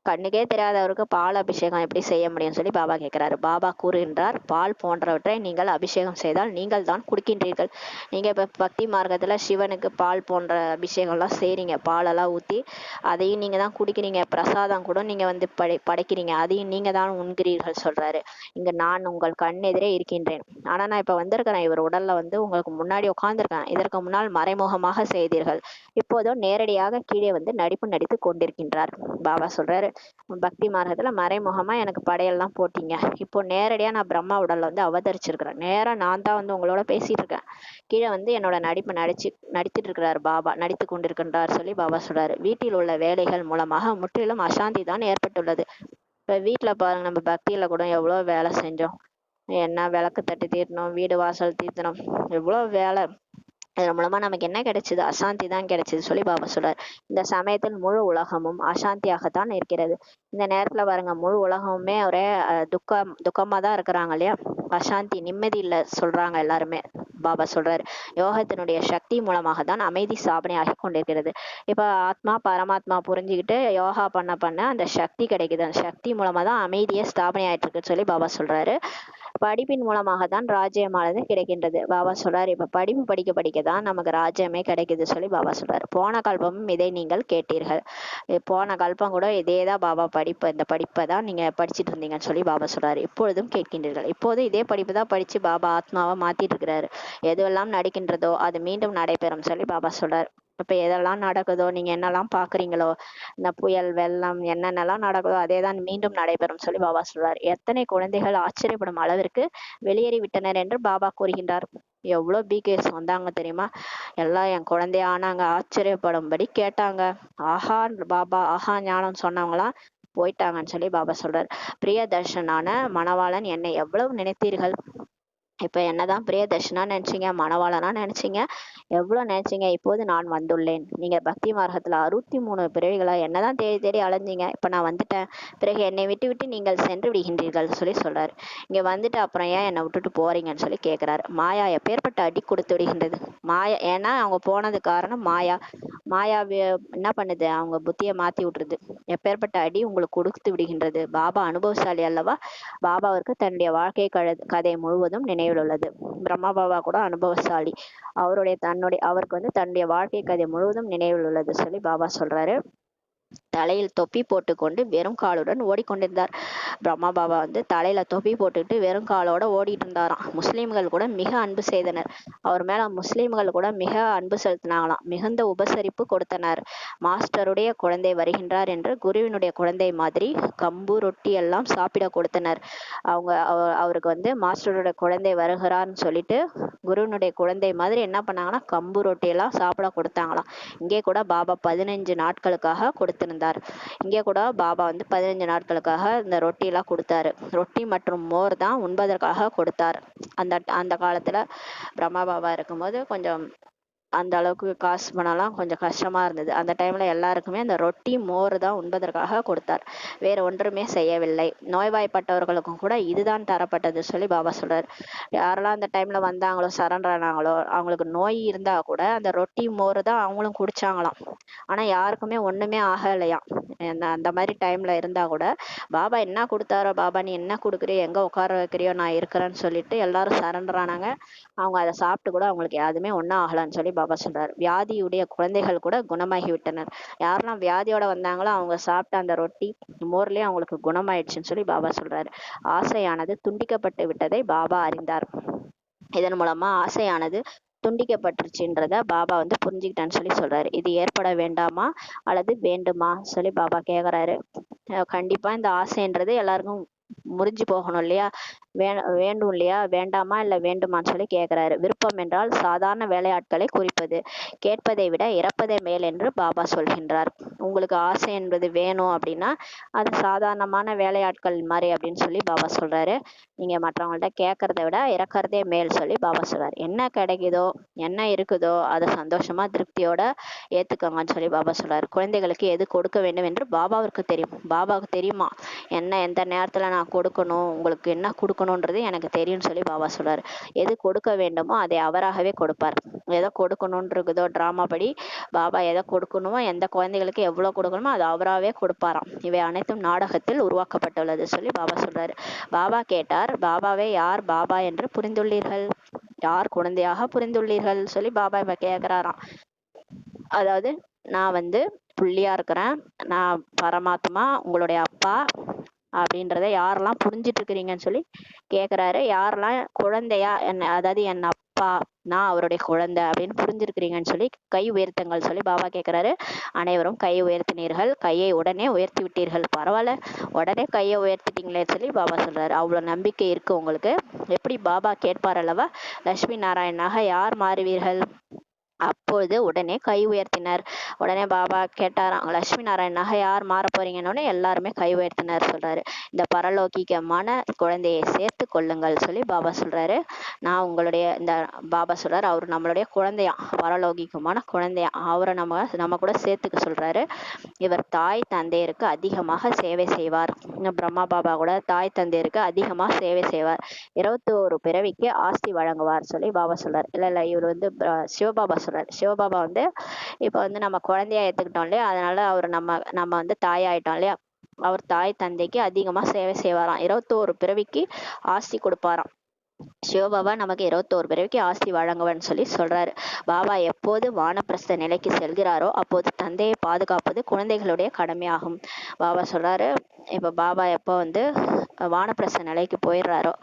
A: கண்ணுக்கே தெரியாதவருக்கு பால் அபிஷேகம் எப்படி செய்ய முடியும் சொல்லி பாபா கேட்கிறாரு. பாபா கூறுகின்றார் பால் போன்றவற்றை நீங்கள் அபிஷேகம் செய்தால் நீங்கள் தான் குடிக்கின்றீர்கள். நீங்க இப்ப பக்தி மார்க்கத்துல சிவனுக்கு பால் போன்ற அபிஷேகம் எல்லாம் செய்றீங்க, பாலெல்லாம் ஊத்தி அதையும் நீங்க தான் குடிக்கிறீங்க. பிரசாதம் கூட நீங்க வந்து படைக்கிறீங்க, அதையும் நீங்க தான் உண்கிறீர்கள் சொல்றாரு. இங்க நான் உங்கள் கண் எதிரே இருக்கின்றேன், ஆனா நான் இப்ப வந்திருக்கிறேன், இவர் உடல்ல வந்து உங்களுக்கு முன்னாடி உட்கார்ந்துருக்கேன். இதற்கு முன்னால் மறைமுகமாக செய்தீர்கள், இப்போதோ நேரடியாக கீழே வந்து நடிப்பு நடித்து கொண்டிருக்கின்றார். பாபா சொல்றாரு பக்தி மார்க்கத்துல மறைமுகமா எனக்கு படையெல்லாம் போட்டீங்க, இப்போ நேரடியா நான் பிரம்மா உடல்ல வந்து அவதரிச்சிருக்கிறேன், நேரா நான் தான் வந்து உங்களோட பேசிட்டு இருக்கேன். கீழே வந்து என்னோட நடிப்பு நடித்துட்டு இருக்கிறார் பாபா, நடித்து கொண்டிருக்கின்றார் சொல்லி பாபா சொல்றாரு. வீட்டில் உள்ள வேலைகள் மூலமாக முற்றிலும் அசாந்தி தான் ஏற்பட்டுள்ளது. இப்ப வீட்டுல பாருங்க, நம்ம பக்தியில கூட எவ்வளவு வேலை செஞ்சோம், என்ன விளக்கு தட்டி தீர்த்தணும், வீடு வாசல் தீர்த்தணும், எவ்வளவு வேலை. இதன் மூலமா நமக்கு என்ன கிடைச்சது? அசாந்தி தான் கிடைச்சது சொல்லி பாபா சொல்றார். இந்த சமயத்தில் முழு உலகமும் அசாந்தியாகத்தான் இருக்கிறது. இந்த நேரத்துல பாருங்க, முழு உலகமுமே ஒரே துக்கமா தான் இருக்கிறாங்க இல்லையா? அசாந்தி, நிம்மதி இல்ல சொல்றாங்க எல்லாருமே. பாபா சொல்றாரு, யோகத்தினுடைய சக்தி மூலமாக தான் அமைதி ஸ்தாபனை ஆகி கொண்டிருக்கிறது. இப்ப ஆத்மா பரமாத்மா புரிஞ்சுக்கிட்டு யோகா பண்ண பண்ண அந்த சக்தி கிடைக்குது. அந்த சக்தி மூலமா தான் அமைதியே ஸ்தாபனை ஆயிட்டு இருக்குன்னு சொல்லி பாபா சொல்றாரு. படிப்பின் மூலமாக தான் ராஜ்யமானது கிடைக்கின்றது. பாபா சொல்றாரு, இப்ப படிப்பு படிக்க படிக்க தான் நமக்கு ராஜ்யமே கிடைக்குது சொல்லி பாபா சொல்றாரு. போன கல்பமும் இதை நீங்கள் கேட்டீர்கள். போன கல்பம் கூட இதேதான் பாபா இந்த படிப்பை தான் நீங்க படிச்சுட்டு இருந்தீங்கன்னு சொல்லி பாபா சொல்றாரு. இப்பொழுதும் கேட்கின்றீர்கள். இப்போது இதே படிப்பு தான் படிச்சு பாபா ஆத்மாவை மாத்திட்டு இருக்கிறாரு. எதுவெல்லாம் நடக்கின்றதோ அது மீண்டும் நடைபெறும் சொல்லி பாபா சொல்றாரு. இப்ப எதெல்லாம் நடக்குதோ, நீங்க என்னெல்லாம் பாக்குறீங்களோ, இந்த புயல் வெள்ளம் என்னென்னலாம் நடக்குதோ அதேதான் மீண்டும் நடைபெறும் சொல்லி பாபா சொல்றார். எத்தனை குழந்தைகள் ஆச்சரியப்படும் அளவிற்கு வெளியேறி விட்டனர் என்று பாபா கூறுகின்றார். எவ்வளவு பிகேஸ் வந்தாங்க தெரியுமா? எல்லாம் என் குழந்தைய ஆனாங்க, ஆச்சரியப்படும்படி கேட்டாங்க. ஆஹா பாபா, ஆஹா ஞானம் சொன்னவங்களாம் போயிட்டாங்கன்னு சொல்லி பாபா சொல்றார். பிரியதர்ஷனான மணவாளன் என்னை எவ்வளவு நினைத்தீர்கள்? இப்ப என்னதான் பிரியதர்ஷனா நினைச்சீங்க, மணவாளனா நினைச்சீங்க, எவ்வளவு நினைச்சீங்க? இப்போது நான் வந்துள்ளேன். நீங்க பக்தி மார்க்கத்துல 63 பிறவிகளா என்னதான் தேடி தேடி அலைஞ்சீங்க. இப்ப நான் வந்துட்டேன். பிறகு என்னை விட்டு விட்டு நீங்கள் சென்று விடுகின்றீர்கள் சொல்லி சொல்றாரு. இங்க வந்துட்டு அப்புறம் ஏன் என்னை விட்டுட்டு போறீங்கன்னு சொல்லி கேக்குறாரு. மாயா எப்பேற்பட்ட அடி கொடுத்து விடுகின்றது. மாயா, ஏன்னா அவங்க போனது காரணம் மாயா. மாயா என்ன பண்ணுது? அவங்க புத்தியை மாத்தி விட்டுருது. எப்பேற்பட்ட அடி உங்களுக்கு கொடுத்து விடுகின்றது. பாபா அனுபவசாலி அல்லவா? பாபாவிற்கு தன்னுடைய வாழ்க்கை கதை முழுவதும் நினைவில் உள்ளது. பிரம்மா பாபா கூட அனுபவசாலி. அவருக்கு தன்னுடைய வாழ்க்கை கதை முழுவதும் நினைவில் உள்ளது சொல்லி பாபா சொல்றாரு. தலையில் தொப்பி போட்டுக்கொண்டு வெறும் காலுடன் ஓடிக்கொண்டிருந்தார். பிரம்மா பாபா தலையில தொப்பி போட்டுக்கிட்டு வெறும் காலோட ஓடிட்டு இருந்தாராம். முஸ்லிம்கள் கூட மிக அன்பு செய்தனர். அவர் மேல முஸ்லிம்கள் கூட மிக அன்பு செலுத்தினாங்களாம். மிகுந்த உபசரிப்பு கொடுத்தனர். மாஸ்டருடைய குழந்தை வருகின்றார் என்று குருவினுடைய குழந்தை மாதிரி கம்பு ரொட்டி எல்லாம் சாப்பிட கொடுத்தனர். அவருக்கு மாஸ்டருடைய குழந்தை வருகிறார்னு சொல்லிட்டு குருவினுடைய குழந்தை மாதிரி என்ன பண்ணாங்கன்னா கம்பு ரொட்டி எல்லாம் சாப்பிட கொடுத்தாங்களாம். இங்கே கூட பாபா 15 நாட்களுக்காக கொடுத்திருந்தார். இங்கே கூட பாபா 15 நாட்களுக்காக இந்த ரொட்டி எல்லாம் கொடுத்தாரு. ரொட்டி மற்றும் மோர் தான் உண்பதற்காக கொடுத்தார். அந்த காலத்துல பிரம்மா பாபா இருக்கும்போது கொஞ்சம் அந்த அளவுக்கு காசு பணம்லாம் கொஞ்சம் கஷ்டமா இருந்தது. அந்த டைம்ல எல்லாருக்குமே அந்த ரொட்டி மோர் தான் உண்பதற்காக கொடுத்தார். வேற ஒன்றுமே செய்யவில்லை. நோய்வாய்ப்பட்டவர்களுக்கும் கூட இதுதான் தரப்பட்டது சொல்லி பாபா சொல்றாரு. யாரெல்லாம் அந்த டைம்ல வந்தாங்களோ, சரண்டர் ஆனாங்களோ, அவங்களுக்கு நோய் இருந்தா கூட அந்த ரொட்டி மோர் தான் அவங்களும் குடிச்சாங்களாம். ஆனா யாருக்குமே ஒண்ணுமே ஆகலையாம். அந்த மாதிரி டைம்ல இருந்தா கூட பாபா என்ன கொடுத்தாரோ, பாபா நீ என்ன கொடுக்குறியோ, எங்க உட்கார வைக்கிறியோ, நான் இருக்கிறேன்னு சொல்லிட்டு எல்லாரும் சரண்டர் ஆனாங்க. அவங்க அதை சாப்பிட்டு கூட அவங்களுக்கு யாருமே ஒன்றும் ஆகலான்னு சொல்லி பாபா சொல்றாரு. வியாதியுடைய குழந்தைகள் கூட குணமாகி விட்டனர். யாரெல்லாம் வியாதியோட வந்தாங்களோ அவங்க சாப்பிட்ட அந்த ரொட்டி மோர்லயே அவங்களுக்கு குணமாயிடுச்சுன்னு சொல்லி பாபா சொல்றாரு. ஆசையானது துண்டிக்கப்பட்டு விட்டதை பாபா அறிந்தார். இதன் மூலமா ஆசையானது துண்டிக்கப்பட்டுருச்சுன்றத பாபா புரிஞ்சுக்கிட்டான்னு சொல்லி சொல்றாரு. இது ஏற்பட வேண்டாமா அல்லது வேண்டுமா சொல்லி பாபா கேக்குறாரு. கண்டிப்பா இந்த ஆசைன்றது எல்லாருக்கும் முறிஞ்சு போகணும் இல்லையா? வேண்டும் இல்லையா? வேண்டாமா இல்ல வேண்டுமான்னு சொல்லி கேக்குறாரு. விருப்பம் என்றால் சாதாரண வேலையாட்களை குறிப்பது. கேட்பதை விட இறப்பதே மேல் என்று பாபா சொல்கின்றார். உங்களுக்கு ஆசை என்பது வேணும் அப்படின்னா அது சாதாரணமான வேலையாட்கள் மாதிரி அப்படின்னு சொல்லி பாபா சொல்றாரு. நீங்க மற்றவங்கள்ட்ட கேட்கறத விட இறக்கறதே மேல் சொல்லி பாபா சொல்றாரு. என்ன கிடைக்குதோ, என்ன இருக்குதோ அதை சந்தோஷமா திருப்தியோட ஏத்துக்கோங்கன்னு சொல்லி பாபா சொல்றாரு. குழந்தைகளுக்கு எது கொடுக்க வேண்டும் என்று பாபாவிற்கு தெரியும். பாபாவுக்கு தெரியுமா என்ன எந்த நேரத்துல நான் கொடுக்கணும், உங்களுக்கு என்ன கொடுக்கணும்ன்றது எனக்கு தெரியும்னு சொல்லி பாபா சொல்றாரு. எது கொடுக்க வேண்டுமோ அதை அவராகவே கொடுப்பார். எதை கொடுக்கணும்னு இருக்குதோ டிராமா படி பாபா எதை கொடுக்கணுமோ, எந்த குழந்தைகளுக்கு எவ்வளவு கொடுக்கணுமோ அது அவராகவே கொடுப்பாராம். இவை அனைத்தும் நாடகத்தில் உருவாக்கப்பட்டுள்ளது சொல்லி பாபா சொல்றாரு. பாபா கேட்டார், பாபாவே யார் பாபா என்று புரிந்துள்ளீர்கள்? யார் குழந்தையாக புரிந்துள்ளீர்கள் சொல்லி பாபா இப்ப கேக்குறாராம். அதாவது நான் புள்ளியா இருக்கிறேன், நான் பரமாத்மா உங்களுடைய அப்பா அப்படின்றத யாரெல்லாம் புரிஞ்சிட்டு இருக்கிறீங்கன்னு சொல்லி கேக்குறாரு. யாரெல்லாம் குழந்தையா அதாவது என் அப்பா, நான் அவருடைய குழந்தை அப்படின்னு புரிஞ்சிருக்கிறீங்கன்னு சொல்லி கை உயர்த்துங்கள் சொல்லி பாபா கேக்குறாரு. அனைவரும் கை உயர்த்தினீர்கள். கையை உடனே உயர்த்தி விட்டீர்கள். பரவாயில்ல, உடனே கையை உயர்த்திட்டீங்களே சொல்லி பாபா சொல்றாரு. அவ்வளவு நம்பிக்கை இருக்கு உங்களுக்கு. எப்படி பாபா கேட்பார் அல்லவா, லட்சுமி நாராயணனாக யார் மாறுவீர்கள்? அப்பொழுது உடனே கை உயர்த்தினர். உடனே பாபா கேட்டாராம், லட்சுமி நாராயணனாக யார் மாற போறீங்கன்னு எல்லாருமே கை உயர்த்தினர் சொல்றாரு. இந்த பரலோகிகமான குழந்தையை சேர்த்து கொள்ளுங்கள் சொல்லி பாபா சொல்றாரு. நான் உங்களுடைய இந்த பாபா சொல்றாரு, அவர் நம்மளுடைய குழந்தையா, பரலோகிகமான குழந்தையா, அவரை நம்ம கூட சேர்த்துக்க சொல்றாரு. இவர் தாய் தந்தையருக்கு அதிகமாக சேவை செய்வார். பிரம்மா பாபா கூட தாய் தந்தையருக்கு அதிகமாக சேவை செய்வார். 21 பிறவிக்கு ஆஸ்தி வழங்குவார் சொல்லி பாபா சொல்றாரு. இல்ல இவர் வந்து சிவபாபா சொல்றாரு. சிவபாபா வந்து இப்ப வந்து நம்ம குழந்தையா ஏத்துக்கிட்டோம் இல்லையா, அதனால அவர் நம்ம நம்ம வந்து தாயாயிட்டோம் இல்லையா, அவர் தாய் தந்தைக்கு அதிகமா சேவை செய்வாராம். 21 பிறவிக்கு ஆஸ்தி கொடுப்பாராம். சிவபாபா நமக்கு 21 பிறவிக்கு ஆஸ்தி வழங்குவன்னு சொல்லி சொல்றாரு. பாபா எப்போது வானப்பிரஸ்த நிலைக்கு செல்கிறாரோ அப்போது தந்தையை பாதுகாப்பது குழந்தைகளுடைய கடமையாகும். பாபா சொல்றாரு, இப்ப பாபா எப்போ வந்து வானப்பிரஸ்த நிலைக்கு போயிடுறாரோ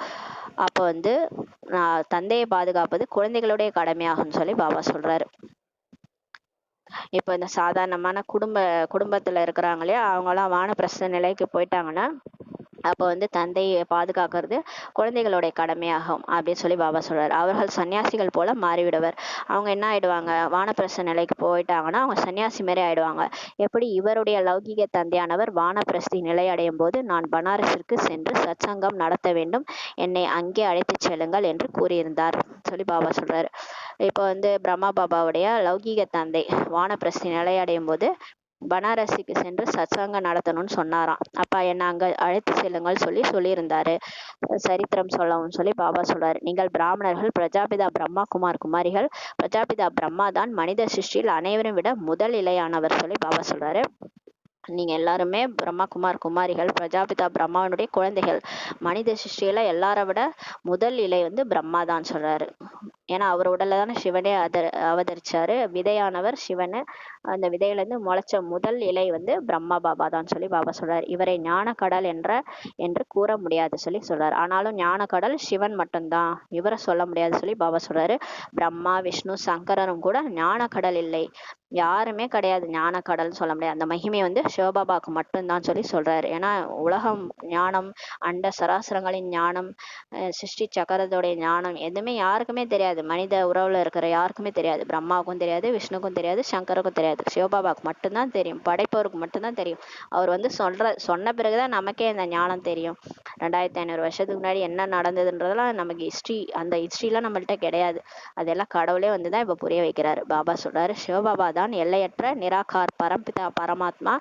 A: அப்போ வந்து தந்தையை பாதுகாப்பது குழந்தைகளுடைய கடமையாகும்னு சொல்லி பாபா சொல்றாரு. இப்ப இந்த சாதாரணமான குடும்பத்துல இருக்கிறாங்க இல்லையா, அவங்கெல்லாம் வானப்பிரஸ்த நிலைக்கு போயிட்டாங்கன்னா அப்போ வந்து தந்தையை பாதுகாக்கிறது குழந்தைகளுடைய கடமையாகும் அப்படின்னு சொல்லி பாபா சொல்றாரு. அவர்கள் சன்னியாசிகள் போல மாறிவிடுவர். அவங்க என்ன ஆயிடுவாங்க, வானப்பிரஸ்த நிலைக்கு போயிட்டாங்கன்னா அவங்க சன்னியாசி மாதிரி ஆயிடுவாங்க. எப்படி இவருடைய லௌகிக தந்தையானவர் வானப்பிரஸ்தி நிலை அடையும் போது நான் பனாரஸிற்கு சென்று சத்சங்கம் நடத்த வேண்டும், என்னை அங்கே அழைத்து செல்லுங்கள் என்று கூறியிருந்தார் சொல்லி பாபா சொல்றாரு. இப்போ வந்து பிரம்மா பாபாவுடைய லௌகீக தந்தை வானப்பிரஸ்தி நிலை அடையும் போது பனாரஸுக்கு சென்று சத்சங்கம் நடத்தணும்னு சொன்னாராம். அப்பா என்ன அங்க அழைத்து செல்லுங்கள் சொல்லியிருந்தாரு. சரித்திரம் சொல்லவும் சொல்லி பாபா சொல்றாரு. நீங்கள் பிராமணர்கள் பிரஜாபிதா பிரம்மா குமாரிகள். பிரஜாபிதா பிரம்மா தான் மனித சிருஷ்டியில் அனைவரும் விட முதல் இலையானவர் சொல்லி பாபா சொல்றாரு. நீங்க எல்லாருமே பிரம்மா குமாரிகள், பிரஜாபிதா பிரம்மாவனுடைய குழந்தைகள். மனித சிருஷ்டியில எல்லாரை விட முதல் இலை வந்து பிரம்மா தான் சொல்றாரு. ஏன்னா அவர் உடல்ல தானே சிவனே அவதரிச்சாரு. விதையானவர் சிவனு, அந்த விதையில இருந்து முளைச்ச முதல் இலை வந்து பிரம்மா பாபா தான் சொல்லி பாபா சொல்றாரு. இவரை ஞான கடல் என்று கூற முடியாது சொல்லி சொல்றாரு. ஆனாலும் ஞான கடல் சிவன் மட்டும்தான், இவரை சொல்ல முடியாது சொல்லி பாபா சொல்றாரு. பிரம்மா விஷ்ணு சங்கரனும் கூட ஞான கடல் இல்லை, யாருமே கிடையாது ஞான கடல் சொல்ல முடியாது. அந்த மகிமை வந்து சிவபாபாவுக்கு மட்டும்தான் சொல்லி சொல்றாரு. ஏன்னா உலகம் ஞானம், அண்ட சராசரங்களின் ஞானம், சிருஷ்டி சக்கரத்தோடைய ஞானம் எதுவுமே யாருக்குமே தெரியாது. மனித உறவுல இருக்கிற யாருக்குமே தெரியாது. பிரம்மாவுக்கும் தெரியாது, விஷ்ணுக்கும் தெரியாது, சங்கருக்கும் தெரியாது. சிவபாபாவுக்கு மட்டும்தான் தெரியும், படைப்பவருக்கு மட்டும்தான் தெரியும். அவர் வந்து சொன்ன பிறகுதான் நமக்கே அந்த ஞானம் தெரியும். 2500 வருஷத்துக்கு முன்னாடி என்ன நடந்ததுன்றதெல்லாம் நமக்கு அந்த ஹிஸ்டரிலாம் நம்மள்ட்ட கிடையாது. அதெல்லாம் கடவுளே வந்துதான் இப்ப புரிய வைக்கிறாரு. பாபா சொல்றாரு, சிவபாபா தான் எல்லையற்ற நிராகார் பரம்பிதா பரமாத்மா.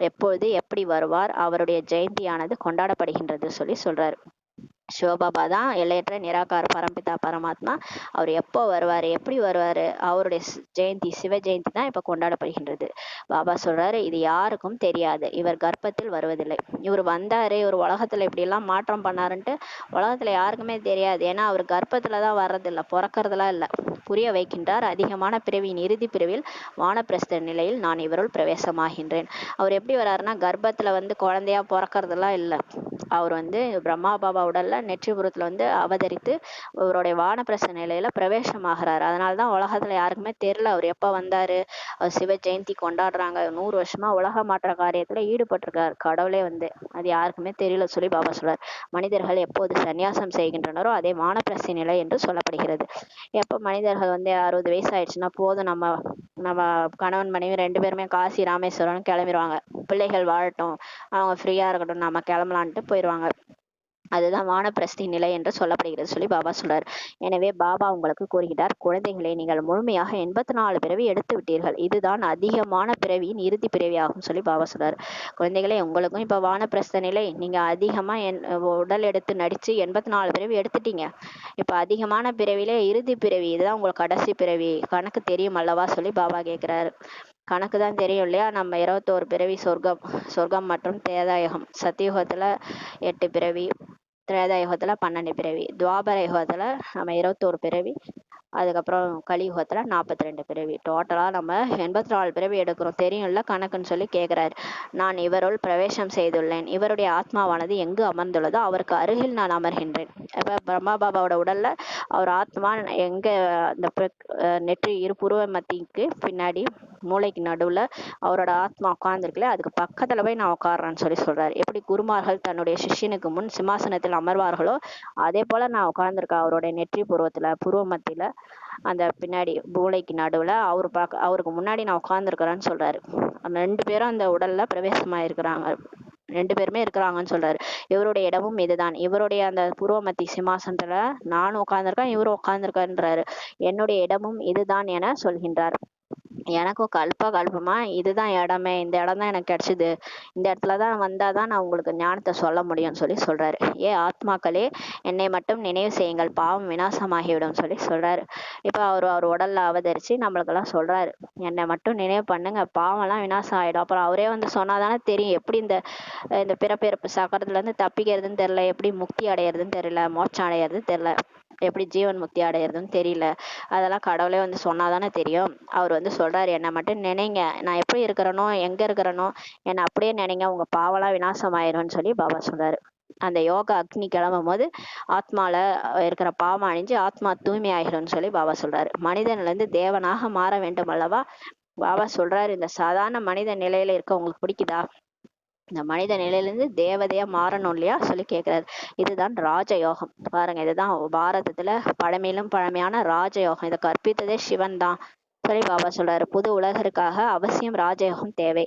A: எப்பொழுது எப்படி வருவார், அவருடைய ஜெயந்தியானது கொண்டாடப்படுகின்றது சொல்லி சொல்றாரு. சிவபாபா தான் எல்லையற்ற நிராகார பரம்பிதா பரமாத்மா. அவர் எப்போ வருவாரு, எப்படி வருவாரு, அவருடைய ஜெயந்தி சிவ ஜெயந்தி தான் இப்ப கொண்டாடப்படுகின்றது. பாபா சொல்றாரு, இது யாருக்கும் தெரியாது, இவர் கர்ப்பத்தில் வருவதில்லை. இவர் வந்தாரு, இவர் உலகத்துல இப்படி எல்லாம் மாற்றம் பண்ணாருன்ட்டு உலகத்துல யாருக்குமே தெரியாது. ஏன்னா அவர் கர்ப்பத்துலதான் வர்றதில்லை, பிறக்கறதுலாம் இல்லை. புரிய வைக்கின்றார். அதிகமான பிறவியின் இறுதி பிரிவில் வானப்பிரஸ்த நிலையில் நான் இவருள் பிரவேசமாகின்றேன். அவர் எப்படி வர்றாருன்னா கர்ப்பத்துல வந்து குழந்தையா பிறக்கறதெல்லாம் இல்லை. அவர் வந்து பிரம்மா பாபா உடல்ல நெற்றிபுரத்துல வந்து அவதரித்து அவருடைய வானப்பிரஸ்த நிலையில பிரவேசமாகிறாரு. அதனாலதான் உலகத்துல யாருக்குமே தெரியல அவர் எப்ப வந்தாரு. சிவ ஜெயந்தி கொண்டாடுறாங்க. 100 வருஷமா உலக மாற்ற காரியத்துல ஈடுபட்டிருக்காரு கடவுளே வந்து, அது யாருக்குமே தெரியல சொல்லி பாபா சொல்றார். மனிதர்கள் எப்போது சந்நியாசம் செய்கின்றனரோ அதே வானப்பிரஸ்த நிலை என்று சொல்லப்படுகிறது. எப்ப மனிதர்கள் வந்து 60 வயசு ஆயிடுச்சுன்னா போதும், நம்ம கணவன் மனைவி 2 பேருமே காசி ராமேஸ்வரம் கிளம்பிடுவாங்க. பிள்ளைகள் வாழட்டும், அவங்க ஃப்ரீயா இருக்கட்டும், நம்ம கிளம்பலான்ட்டு போயிடுவாங்க. அதுதான் வானப்பிரஸ்தி நிலை என்று சொல்லப்படுகிறது சொல்லி பாபா சொல்றார். எனவே பாபா உங்களுக்கு கூறுகிறார், குழந்தைகளை நீங்கள் முழுமையாக 84 பிறவி எடுத்து விட்டீர்கள், இதுதான் அதிகமான பிறவியின் இறுதி பிறவியாகும் சொல்லி பாபா சொல்றார். குழந்தைகளே, உங்களுக்கும் இப்ப வானப்பிரஸ்த நிலை, நீங்க அதிகமா உடல் எடுத்து நடிச்சு 84 பிறவி எடுத்துட்டீங்க. இப்ப அதிகமான பிறவிலே இறுதி பிறவி, இதுதான் உங்களுக்கு கடைசி பிறவி. கணக்கு தெரியும் அல்லவா சொல்லி பாபா கேட்கிறாரு. கணக்கு தான் தெரியும் இல்லையா. நம்ம 21 பிறவி சொர்க்கம் மற்றும் தேதாயகம். சத்தியுகத்துல 8 பிறவி, திரேதாயுகத்துல 12 பிறவி, துவாபர யுகத்துல நம்ம 21 பிறவி, அதுக்கப்புறம் கலியுகத்துல 42 பிறவி. டோட்டலா நம்ம 84 பிறவி எடுக்கிறோம். தெரியும்ல கணக்குன்னு சொல்லி கேட்கிறாரு. நான் இவருள் பிரவேசம் செய்துள்ளேன், இவருடைய ஆத்மாவானது எங்கு அமர்ந்துள்ளதோ அவருக்கு அருகில் நான் அமர்கின்றேன். இப்ப பிரம்மா பாபாவோட உடல்ல அவர் ஆத்மா எங்க, அந்த நெற்றி இரு புருவ மத்திக்கு பின்னாடி மூளைக்கு நடுவுல அவரோட ஆத்மா உட்கார்ந்துருக்குல்ல, அதுக்கு பக்கத்துல போய் நான் உட்கார்றேன்னு சொல்லி சொல்றாரு. எப்படி குருமார்கள் தன்னுடைய சிஷ்யனுக்கு முன் சிம்மாசனத்தில் அமர்வார்களோ அதே போல நான் உட்கார்ந்துருக்கேன் அவருடைய நெற்றி புருவத்துல, புருவ மத்தியில அந்த பின்னாடி மூளைக்கு நடுவுல அவருக்கு முன்னாடி நான் உட்கார்ந்துருக்கிறேன்னு சொல்றாரு. அந்த 2 பேரும் அந்த உடல்ல பிரவேசமாயிருக்கிறாங்க. 2 பேருமே இருக்கிறாங்கன்னு சொல்றாரு. இவருடைய இடமும் இதுதான். இவருடைய அந்த பூர்வ மத்திய சிம்மாசனத்துல நானும் உட்கார்ந்திருக்கேன், இவரும் உட்கார்ந்திருக்காருன்றாரு. என்னுடைய இடமும் இதுதான் என சொல்கின்றார். எனக்கும் கல்பமா இதுதான் இடமே, இந்த இடம் தான் எனக்கு கிடைச்சது, இந்த இடத்துல தான் வந்தாதான் நான் உங்களுக்கு ஞானத்தை சொல்ல முடியும்னு சொல்லி சொல்றாரு. ஆத்மாக்களே, என்னை மட்டும் நினைவு செய்யுங்கள், பாவம் விநாசமாகிவிடும் சொல்லி சொல்றாரு. இப்ப அவர் உடல்ல அவதரிச்சு நம்மளுக்கெல்லாம் சொல்றாரு, என்னை மட்டும் நினைவு பண்ணுங்க, பாவம் எல்லாம் விநாசம் ஆயிடும். அப்புறம் அவரே வந்து சொன்னாதானே தெரியும் எப்படி இந்த இந்த பிறப்பிறப்பு சக்கரத்துல இருந்து தப்பிக்கிறதுன்னு தெரியல, எப்படி முக்தி அடையிறதுன்னு தெரியல, மோட்சம் அடையிறதுன்னு தெரியல, எப்படி ஜீவன் முக்தி அடையிறதுன்னு தெரியல. அதெல்லாம் கடவுளே வந்து சொன்னாதானே தெரியும். அவர் வந்து சொல்றாரு, என்னை மட்டும் நினைங்க, நான் எப்படி இருக்கிறனோ எங்க இருக்கிறனோ என்னை அப்படியே நினைங்க, உங்க பாவெல்லாம் விநாசம் ஆயிரும்னு சொல்லி பாபா சொல்றாரு. அந்த யோகா அக்னி கிளம்பும் போது ஆத்மால இருக்கிற பாவம் அழிஞ்சு ஆத்மா தூய்மை ஆகிரும்னு சொல்லி பாபா சொல்றாரு. மனிதன்ல இருந்து தேவனாக மாற வேண்டும் அல்லவா. பாபா சொல்றாரு, இந்த சாதாரண மனித நிலையில இருக்க உங்களுக்கு பிடிக்குதா? இந்த மனித நிலையிலிருந்து தேவதையா மாறணும் இல்லையா சொல்லி கேட்கிறாரு. இதுதான் ராஜயோகம். பாருங்க, இதுதான் பாரதத்துல பழமையிலும் பழமையான ராஜயோகம். இதை கற்பித்ததே சிவன் தான் சொல்லி பாபா சொல்றாரு. புது உலகருக்காக அவசியம் ராஜயோகம் தேவை.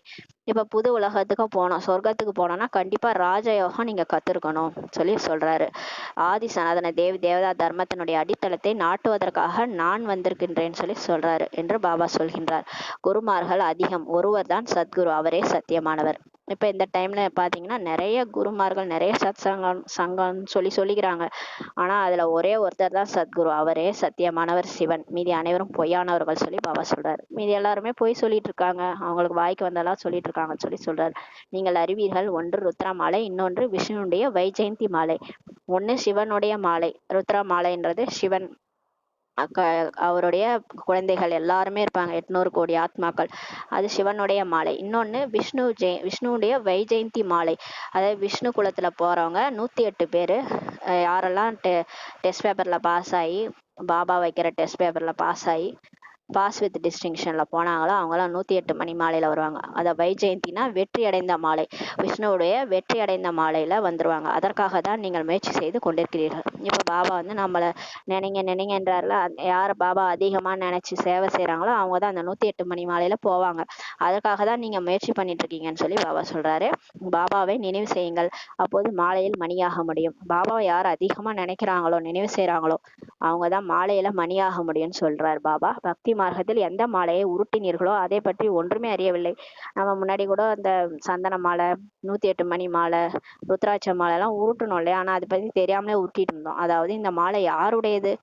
A: இப்ப புது உலகத்துக்கு போனோம், சொர்க்கத்துக்கு போனோம்னா கண்டிப்பா ராஜயோகம் நீங்க கத்துருக்கணும் சொல்லி சொல்றாரு. ஆதி சனாதன தேவதா தர்மத்தினுடைய அடித்தளத்தை நாட்டுவதற்காக நான் வந்திருக்கின்றேன்னு சொல்லி சொல்றாரு என்று பாபா சொல்கின்றார். குருமார்கள் அதிகம், ஒருவர் தான் சத்குரு, அவரே சத்தியமானவர். இப்ப இந்த டைம்ல பாத்தீங்கன்னா நிறைய குருமார்கள், நிறைய சங்கம் சொல்லிக்கிறாங்க. ஆனா அதுல ஒரே ஒருத்தர் தான் சத்குரு, அவரே சத்தியமானவர் சிவன், மீதி அனைவரும் பொய்யானவர்கள் சொல்லி பாபா சொல்றாரு. மீதி எல்லாருமே பொய் சொல்லிட்டு இருக்காங்க, அவங்களுக்கு வாய்க்கு வந்தெல்லாம் சொல்லிட்டு இருக்காங்கன்னு சொல்லி சொல்றாரு. நீங்கள் அறிவீர்கள், ஒன்று ருத்ரா மாலை, இன்னொன்று விஷ்ணுடைய வைஜெயந்தி மாலை. ஒண்ணு சிவனுடைய மாலை, ருத்ரா மாலைன்றது சிவன் அவருடைய குழந்தைகள் எல்லாருமே இருப்பாங்க, 800 கோடி ஆத்மாக்கள், அது சிவனுடைய மாலை. இன்னொன்னு விஷ்ணுடைய வைஜெயந்தி மாலை, அதாவது விஷ்ணு குலத்துல போறவங்க 108 பேரு யாரெல்லாம் டெஸ்ட் பேப்பர்ல பாஸ் ஆகி, பாபா வைக்கிற டெஸ்ட் பேப்பர்ல பாஸ் வித் டிஸ்டிங்ஷன்ல போனாங்களோ அவங்களாம் 108 மணி மாலையில வருவாங்க. அத வைஜெயந்தினா வெற்றி அடைந்த மாலை, விஷ்ணுவுடைய வெற்றி அடைந்த மாலையில வந்துருவாங்க. அதற்காக தான் நீங்கள் முயற்சி செய்து கொண்டிருக்கிறீர்கள். இப்ப பாபா வந்து நம்மள நினைங்கன்றாருல, யார பாபா அதிகமா நினைச்சு சேவை செய்யறாங்களோ அவங்க தான் அந்த 108 மணி மாலையில போவாங்க. அதற்காக தான் நீங்க முயற்சி பண்ணிட்டு இருக்கீங்கன்னு சொல்லி பாபா சொல்றாரு. பாபாவை நினைவு செய்யுங்கள், அப்போது மாலையில் மணியாக முடியும். பாபாவை யார் அதிகமா நினைக்கிறாங்களோ நினைவு செய்யறாங்களோ அவங்கதான் மாலையில மணியாக முடியும்னு சொல்றாரு பாபா. பக்தி மார்க்கத்தில் எந்த மாலையை உருட்டினீர்களோ அதை பற்றி ஒன்றுமே அறியவில்லை. நம்ம முன்னாடி கூட அந்த சந்தன மாலை, 108 மணி மாலை, ருத்ராட்ச மாலை எல்லாம் உருட்டணும் இல்லையா, ஆனா அதை பத்தி தெரியாமலே உருட்டிட்டு இருந்தோம். அதாவது இந்த மாலை யாருடையது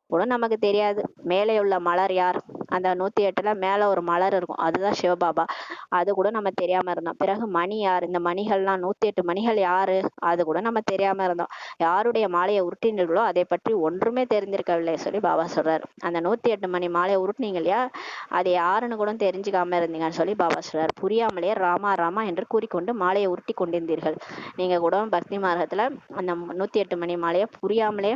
A: கூட நமக்கு தெரியாது. மேலே உள்ள மலர் யார், அந்த 108ல மேல ஒரு மலர் இருக்கும், அதுதான் சிவபாபா, அது கூட நம்ம தெரியாம இருந்தோம். பிறகு மணி யார், இந்த மணிகள்லாம் 108 மணிகள் யாரு, அது கூட நம்ம தெரியாம இருந்தோம். யாருடைய மாலையை உருட்டினீர்களோ அதை பற்றி ஒன்றுமே தெரிஞ்சிருக்கவில்லை சொல்லி பாபா சொல்றாரு. அந்த 108 மணி மாலையை உருட்டினீங்க இல்லையா, அது யாருன்னு கூட தெரிஞ்சுக்காம இருந்தீங்கன்னு சொல்லி பாபா சொல்றாரு. புரியாமலேயே ராமா ராமா என்று கூறிக்கொண்டு மாலையை உருட்டி கொண்டிருந்தீர்கள். நீங்க கூட பக்தி மார்க்கத்துல அந்த 108 மணி மாலையை புரியாமலே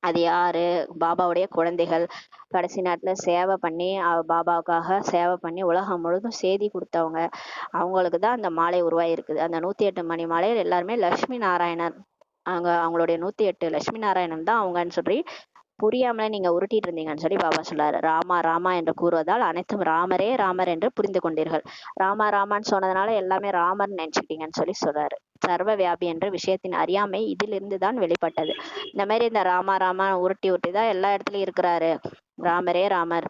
A: அது யாரு, பாபாவுடைய குழந்தைகள், கடைசி நேரத்துல சேவை பண்ணி பாபாவுக்காக சேவை பண்ணி உலகம் முழுதும் செய்தி கொடுத்தவங்க, அவங்களுக்கு தான் அந்த மாலை உருவாயிருக்குது. அந்த 108 மணி மாலையில் எல்லாருமே லட்சுமி நாராயணன், அவங்களுடைய 108 லட்சுமி நாராயணன் தான் அவங்கன்னு சொல்லி புரியாமலே நீங்க உருட்டிட்டு இருந்தீங்கன்னு சொல்லி பாபா சொல்றாரு. ராமா ராமா என்று கூறுவதால் அனைத்தும் ராமரே ராமர் என்று புரிந்து கொண்டீர்கள். ராமா ராமான்னு சொன்னதுனால எல்லாமே ராமர் நினைச்சுக்கிட்டீங்கன்னு சொல்லி சொல்றாரு. சர்வ வியாபி என்ற விஷயத்தின் அறியாமை இதிலிருந்து தான் வெளிப்பட்டது. இந்த மாதிரி இந்த ராமா ராமா உருட்டி தான் எல்லா இடத்துலயும் இருக்கிறாரு, ராமரே ராமர்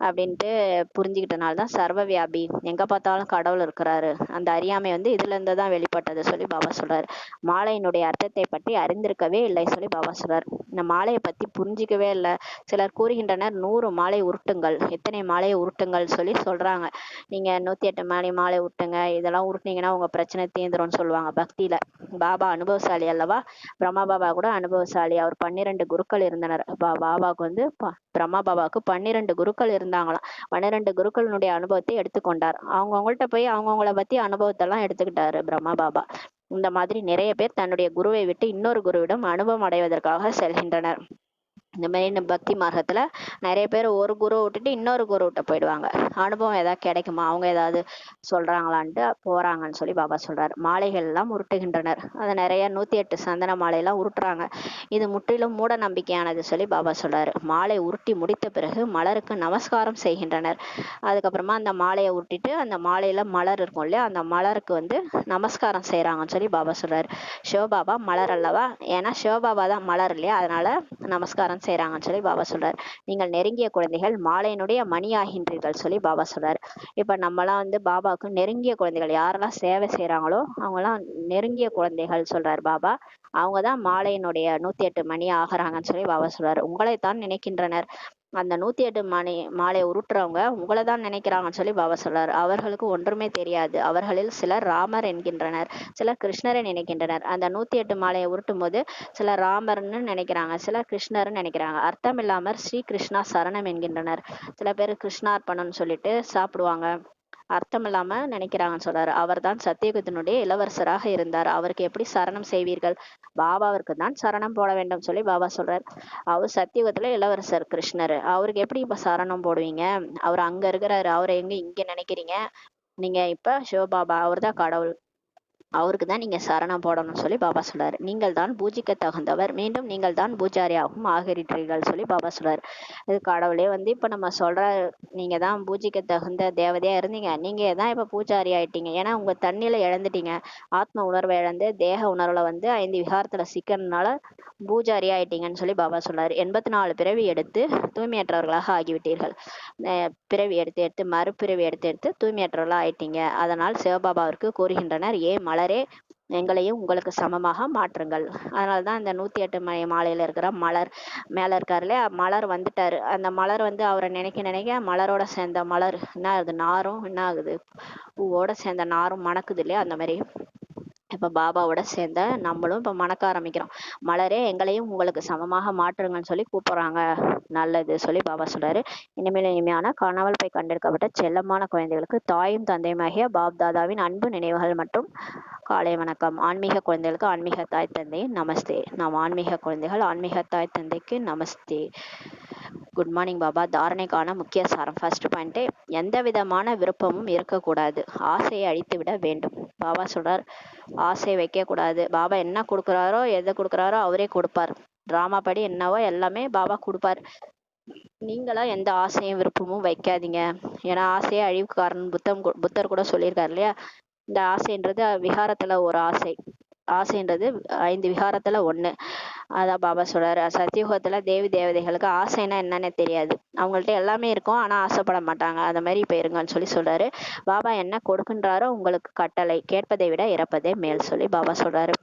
A: அப்படின்ட்டு புரிஞ்சுக்கிட்டனால்தான் சர்வ வியாபி, எங்க பார்த்தாலும் கடவுள் இருக்கிறாரு, அந்த அறியாமை வந்து இதுல இருந்து தான் வெளிப்பட்டது சொல்லி பாபா சொல்றாரு. மாலையினுடைய அர்த்தத்தை பற்றி அறிந்திருக்கவே இல்லை சொல்லி பாபா சொல்றாரு. இந்த மாலையை பத்தி புரிஞ்சிக்கவே இல்லை. சிலர் கூறுகின்றனர் 100 மாலை உருட்டுங்கள், எத்தனை மாலையை உருட்டுங்கள் சொல்லி சொல்றாங்க. நீங்க 108 மாலை உருட்டுங்க, இதெல்லாம் உருட்டினீங்கன்னா உங்க பிரச்சனை தீந்துரும்னு சொல்லுவாங்க பக்தியில. பாபா அனுபவசாலி அல்லவா, பிரம்மா பாபா கூட அனுபவசாலி. அவர் 12 குருக்கள் இருந்தனர். பாபாவுக்கு வந்து பிரம்மா பாபாவுக்கு 12 குருக்கள் இருந்தாங்களாம். 12 குருக்களினுடைய அனுபவத்தை எடுத்துக்கொண்டார். அவங்கவுங்கள்ட்ட போய் அவங்கவுங்கள பத்தி அனுபவத்தை எல்லாம் எடுத்துக்கிட்டாரு பிரம்மா பாபா. இந்த மாதிரி நிறைய பேர் தன்னுடைய குருவை விட்டு இன்னொரு குருவிடம் அனுபவம் அடைவதற்காக செல்கின்றனர். இந்த மாதிரி இந்த பக்தி மார்க்கத்துல நிறைய பேர் ஒரு குரு விட்டுட்டு இன்னொரு குரு விட்ட போயிடுவாங்க. அனுபவம் ஏதாவது கிடைக்குமா, அவங்க ஏதாவது சொல்றாங்களான்ட்டு போறாங்கன்னு சொல்லி பாபா சொல்றாரு. மாலைகள் எல்லாம் உருட்டுகின்றனர். அது நிறைய 108 சந்தன மாலையெல்லாம் உருட்டுறாங்க. இது முற்றிலும் மூட நம்பிக்கையானது சொல்லி பாபா சொல்றாரு. மாலை உருட்டி முடித்த பிறகு மலருக்கு நமஸ்காரம் செய்கின்றனர். அதுக்கப்புறமா அந்த மாலையை உருட்டிட்டு அந்த மாலையில மலர் இருக்கும் இல்லையா, அந்த மலருக்கு நமஸ்காரம் செய்யறாங்கன்னு சொல்லி பாபா சொல்றாரு. சிவபாபா மலர் அல்லவா, ஏன்னா சிவபாபா தான் மலர் இல்லையா, அதனால நமஸ்காரம் செய்யறாங்கன்னு சொல்லி பாபா சொல்றாரு. நீங்கள் நெருங்கிய குழந்தைகள், மாலையினுடைய மணி ஆகின்றீர்கள் சொல்லி பாபா சொல்றாரு. இப்ப நம்மலாம் பாபாவுக்கு நெருங்கிய குழந்தைகள், யாரெல்லாம் சேவை செய்யறாங்களோ அவங்கலாம் நெருங்கிய குழந்தைகள் சொல்றாரு பாபா. அவங்கதான் மாலையினுடைய 108 மணி ஆகிறாங்கன்னு சொல்லி பாபா சொல்றாரு. உங்களைத்தான் நினைக்கின்றனர். அந்த 108 மணி மாலையை உருட்டுறவங்க உங்களை தான் நினைக்கிறாங்கன்னு சொல்லி பாபா சொல்றாரு. அவர்களுக்கு ஒன்றுமே தெரியாது. அவர்களில் சிலர் ராமர் என்கின்றனர், சிலர் கிருஷ்ணரை நினைக்கின்றனர். அந்த 108 மாலையை உருட்டும் போது சிலர் ராமர்னு நினைக்கிறாங்க, சிலர் கிருஷ்ணர்னு நினைக்கிறாங்க. அர்த்தம் இல்லாம ஸ்ரீ கிருஷ்ணா சரணம் என்கின்றனர். சில பேர் கிருஷ்ணார்ப்பணம்னு சொல்லிட்டு சாப்பிடுவாங்க, அர்த்தம் இல்லாம நினைக்கிறாங்கன்னு சொல்றாரு. அவர் தான் சத்தியுகத்தினுடைய இளவரசராக இருந்தார், அவருக்கு எப்படி சரணம் செய்வீர்கள்? பாபாவிற்கு தான் சரணம் போட வேண்டும் சொல்லி பாபா சொல்றாரு. அவர் சத்தியுகத்துல இளவரசர் கிருஷ்ணர், அவருக்கு எப்படி இப்ப சரணம் போடுவீங்க? அவர் அங்க இருக்கிறாரு, அவரை எங்க இங்க நினைக்கிறீங்க? நீங்க இப்ப சிவபாபா அவர் தான் கடவுள், அவருக்கு தான் நீங்க சரணம் போடணும்னு சொல்லி பாபா சொல்றாரு. நீங்கள் தான் பூஜிக்க தகுந்தவர், மீண்டும் நீங்கள் தான் பூஜாரியாகவும் ஆகிறீர்கள் சொல்லி பாபா சொல்றாரு. இது கடவுளே இப்ப நம்ம சொல்ற, நீங்க தான் பூஜிக்க தகுந்த தேவதையா இருந்தீங்க, நீங்க தான் இப்ப பூஜாரி ஆயிட்டீங்க. ஏன்னா உங்க தண்ணியில இழந்துட்டீங்க, ஆத்ம உணர்வை இழந்து தேக உணர்வுல 5 விகாரத்துல சிக்கறதுனால பூஜாரி ஆயிட்டீங்கன்னு சொல்லி பாபா சொல்றாரு. 84 பிறவி எடுத்து தூய்மையற்றவர்களாக ஆகிவிட்டீர்கள். பிறவி எடுத்து எடுத்து மறுபிறவி எடுத்து எடுத்து தூய்மையற்றவர்களாக ஆயிட்டீங்க. அதனால் சிவபாபாவிற்கு கூறுகின்றனர், ஏ மலரே, எங்களையும் உங்களுக்கு சமமாக மாற்றுங்கள். அதனாலதான் இந்த 108 மாலையில இருக்கிற மலர் மேல இருக்காரு இல்லையா, மலர் வந்துட்டாரு. அந்த மலர் அவரை நினைக்க நினைக்க மலரோட சேர்ந்த மலர் என்ன ஆகுது, நாரும் என்ன ஆகுது, பூவோட சேர்ந்த நாரும் மணக்குது இல்லையா, அந்த மாதிரி இப்ப பாபாவோட சேர்ந்த நம்மளும் இப்ப மணக்க ஆரம்பிக்கிறோம். மலரே, எங்களையும் உங்களுக்கு சமமாக மாற்றுங்கன்னு சொல்லி கூப்பிடுறாங்க. நல்லது சொல்லி பாபா சொல்றாரு. இனிமேல் இனிமையான காணாமல் போய் கண்டெடுக்கப்பட்ட செல்லமான குழந்தைகளுக்கு தாயும் தந்தையுமாகிய பாப் தாதாவின் அன்பு நினைவுகள் மற்றும் காலை வணக்கம். ஆன்மீக குழந்தைகளுக்கு ஆன்மீக தாய் தந்தையின் நமஸ்தே. நாம் ஆன்மீக குழந்தைகள், ஆன்மீக தாய் தந்தைக்கு நமஸ்தே. Good morning Baba. தாரணைக்கான முக்கிய சாரம். ஃபர்ஸ்ட் பாயிண்ட், எந்த விதமான விருப்பமும் இருக்கக்கூடாது, ஆசையை அழித்து விட வேண்டும். பாபா சொல்றார், ஆசை வைக்க கூடாது. பாபா என்ன கொடுக்குறாரோ, எதை கொடுக்குறாரோ அவரே கொடுப்பார். டிராமா படி என்னவோ எல்லாமே பாபா கொடுப்பார். நீங்களா எந்த ஆசையும் விருப்பமும் வைக்காதீங்க. ஏன்னா ஆசையே அழிவுக்கு காரணம். புத்தர் கூட சொல்லியிருக்காரு இல்லையா, இந்த ஆசைன்றது விகாரத்துல ஒரு ஆசை, ஆசைன்றது 5 விகாரத்துல ஒண்ணு. அதான் பாபா சொல்றாரு. சத்தியுகத்துல தேவி தேவதைகளுக்கு ஆசைன்னா என்னன்னு தெரியாது, அவங்கள்ட்ட எல்லாமே இருக்கும் ஆனா ஆசைப்பட மாட்டாங்க. அந்த மாதிரி இப்ப இருங்கன்னு சொல்லி சொல்றாரு. பாபா என்ன கொடுக்கின்றாரோ உங்களுக்கு கட்டளை, கேட்பதை விட இறப்பதே மேல் சொல்லி பாபா சொல்றாரு.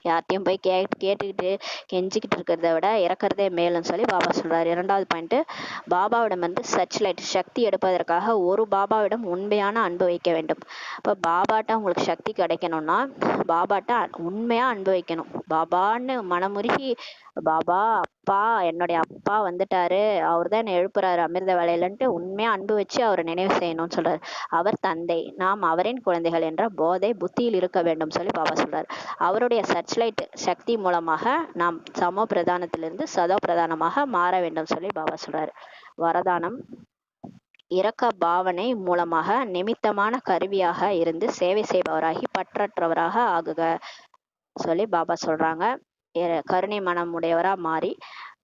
A: யார்ட்டையும் போய் கேட்டுக்கிட்டு கெஞ்சிக்கிட்டு இருக்கிறத விட இறக்குறதே மேலுன்னு சொல்லி பாபா சொல்றாரு. 2வது பாயிண்ட், பாபாவிடம் சர்ச் லைட் சக்தி எடுப்பதற்காக ஒரு பாபாவிடம் உண்மையான அன்பு வைக்க வேண்டும். இப்ப பாபாட்ட உங்களுக்கு சக்தி கிடைக்கணும்னா பாபாட்ட உண்மையா அன்பு வைக்கணும். பாபான்னு மனமுருகி, பாபா அப்பா, என்னுடைய அப்பா வந்துட்டாரு, அவர் தான் என்னை எழுப்புறாரு அமிர்த வேலையிலன்ட்டு உண்மையா அன்பு வச்சு அவரை நினைவு செய்யணும்னு சொல்றாரு. அவர் தந்தை, நாம் அவரின் குழந்தைகள் என்ற போதை புத்தியில் இருக்க வேண்டும் சொல்லி பாபா சொல்றாரு. அவருடைய சர்ச் லைட் சக்தி மூலமாக நாம் சமோ பிரதானத்திலிருந்து சதோ பிரதானமாக மாற வேண்டும் சொல்லி பாபா சொல்றாரு. வரதானம், இரக்க பாவனை மூலமாக நிமித்தமான கருவியாக இருந்து சேவை செய்பவராகி பற்றற்றவராக ஆகுக சொல்லி பாபா சொல்றாங்க. கருணை மனம் உடையவரா மாறி